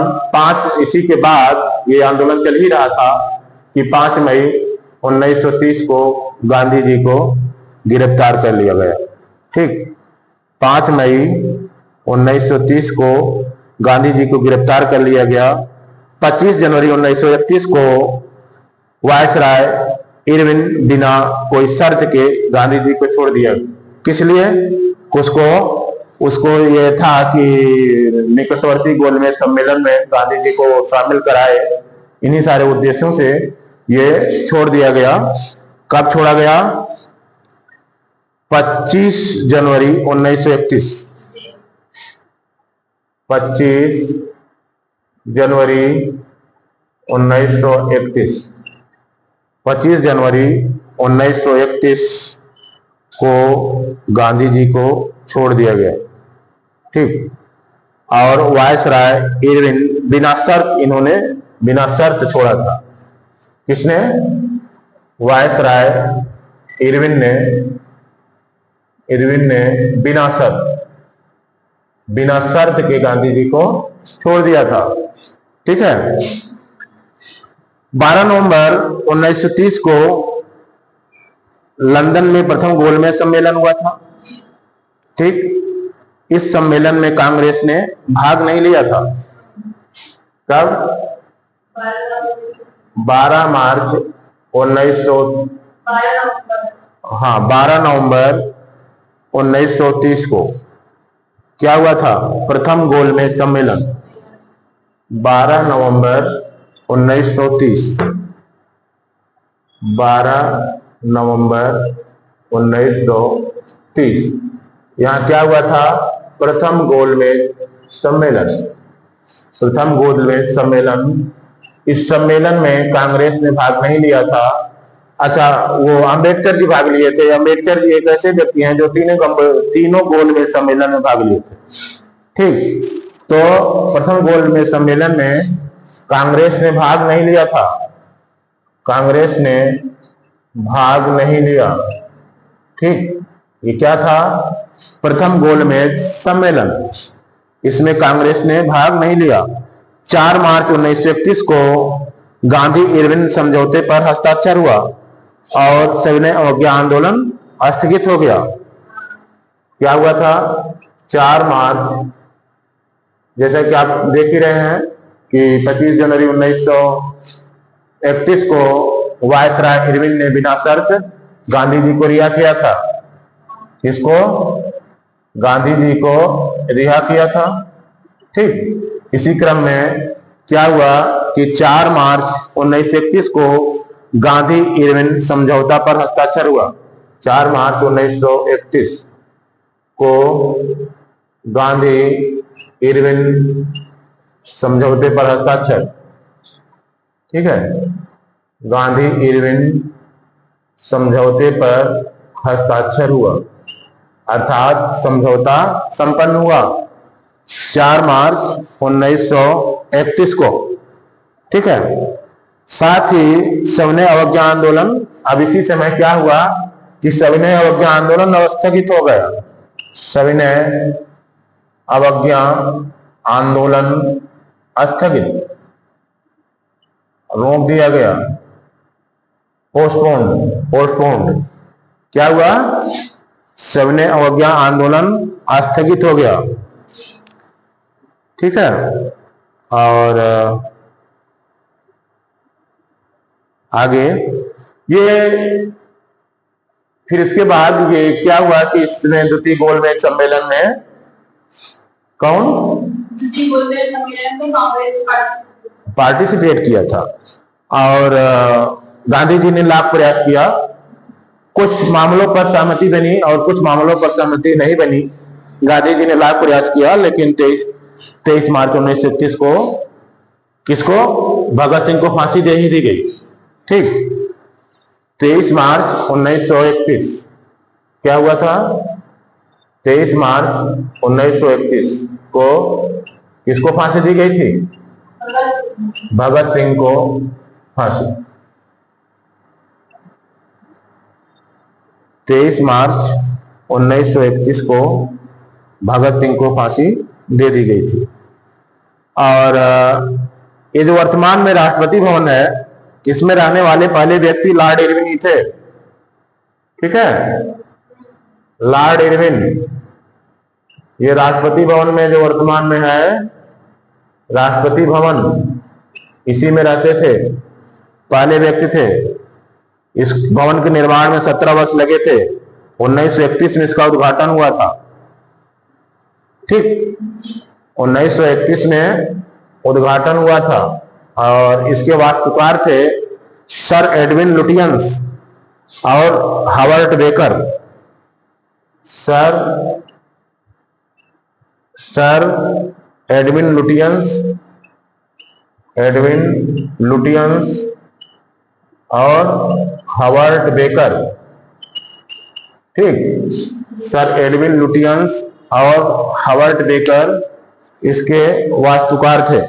इसी के बाद ये आंदोलन चल ही रहा था कि 5 मई 1930 को गांधी जी को गिरफ्तार कर लिया गया। ठीक, 5 मई 1930 को गांधी जी को गिरफ्तार कर लिया गया। 25 जनवरी 1931 को वायसराय इरविन बिना कोई शर्त के गांधी जी को छोड़ दिया। किस लिए? उसको ये था कि निकटवर्ती गोलमेज सम्मेलन में गांधी जी को शामिल कराए। इन्हीं सारे उद्देश्यों से ये छोड़ दिया गया। कब छोड़ा गया? 25 जनवरी 1931। 25 जनवरी 1931। 25 जनवरी 1931 को गांधी जी को छोड़ दिया गया। ठीक, और वायसराय इरविन बिना शर्त छोड़ा था। किसने? वायसराय इरविन ने बिना शर्त के गांधी जी को छोड़ दिया था। ठीक है, 12 नवंबर 1930 को लंदन में प्रथम गोलमेज सम्मेलन हुआ था। ठीक, इस सम्मेलन में कांग्रेस ने भाग नहीं लिया था। कब? 12 मार्च 12 नवंबर 1930 को क्या हुआ था? प्रथम गोलमेज सम्मेलन। 12 नवंबर 1930। 12 नवंबर 1930 यहाँ क्या हुआ था? प्रथम गोलमेज सम्मेलन। प्रथम गोलमेज सम्मेलन। इस सम्मेलन में कांग्रेस ने भाग नहीं लिया था। अच्छा, वो अंबेडकर जी भाग लिए थे। अंबेडकर जी एक ऐसे व्यक्ति हैं जो तीनों गोलमेज सम्मेलन में भाग लिए थे। ठीक, तो प्रथम गोलमेज सम्मेलन में कांग्रेस ने भाग नहीं लिया था। कांग्रेस ने भाग नहीं लिया। ठीक, ये क्या था? प्रथम गोलमेज सम्मेलन। इसमें कांग्रेस ने भाग नहीं लिया। 4 मार्च 1931 को गांधी इरविन समझौते पर हस्ताक्षर हुआ और सविनय अवज्ञा आंदोलन स्थगित हो गया। क्या हुआ था? 4 मार्च, जैसा कि आप देख ही रहे हैं कि 25 जनवरी 1931 को वायसराय इरविन ने बिना शर्त गांधी जी को रिहा किया था। किसको? गांधी जी को रिहा किया था। ठीक, इसी क्रम में क्या हुआ कि 4 मार्च 1931 को गांधी इरविन समझौता पर हस्ताक्षर हुआ। 4 मार्च 1931 को गांधी इरविन समझौते पर हस्ताक्षर। ठीक है, गांधी इरविन समझौते पर हस्ताक्षर हुआ, अर्थात समझौता संपन्न हुआ 4 मार्च 1931 को। ठीक है, साथ ही सविनय अवज्ञा आंदोलन, अब इसी समय क्या हुआ कि सविनय अवज्ञा आंदोलन स्थगित हो गया। सविनय अवज्ञा आंदोलन स्थगित, रोक दिया गया, पोस्टपोन्ड। क्या हुआ? सविनय अवज्ञा आंदोलन स्थगित हो गया। ठीक है, और आगे ये फिर इसके बाद ये क्या हुआ कि इसमें द्वितीय गोलमेज सम्मेलन में कौन पार्टिसिपेट किया था, और गांधी जी ने लाख प्रयास किया। कुछ मामलों पर सहमति बनी और कुछ मामलों पर सहमति नहीं बनी। गांधी जी ने लाख प्रयास किया, लेकिन 23 मार्च 1931 को किसको? भगत सिंह को फांसी दे ही दी गई। ठीक, 23 मार्च 1931 क्या हुआ था? 23 मार्च 1931 को किसको फांसी दी गई थी? भगत सिंह को फांसी। 23 मार्च 1931 को भगत सिंह को फांसी दे दी गई थी। और ये जो वर्तमान में राष्ट्रपति भवन है, इसमें रहने वाले पहले व्यक्ति लॉर्ड इरविन ही थे। ठीक है, लॉर्ड इरविन। ये राष्ट्रपति भवन में जो वर्तमान में है, राष्ट्रपति भवन, इसी में रहते थे, पहले व्यक्ति थे। इस भवन के निर्माण में 17 वर्ष लगे थे। 1931 में इसका उद्घाटन हुआ था। ठीक, 1931 में उद्घाटन हुआ था और इसके वास्तुकार थे सर एडविन लुटियंस और Howard Baker. Sir Edwin Lutyens और हावर्ड बेकर। ठीक, सर एडविन लुटियंस और हावर्ड बेकर इसके वास्तुकार थे।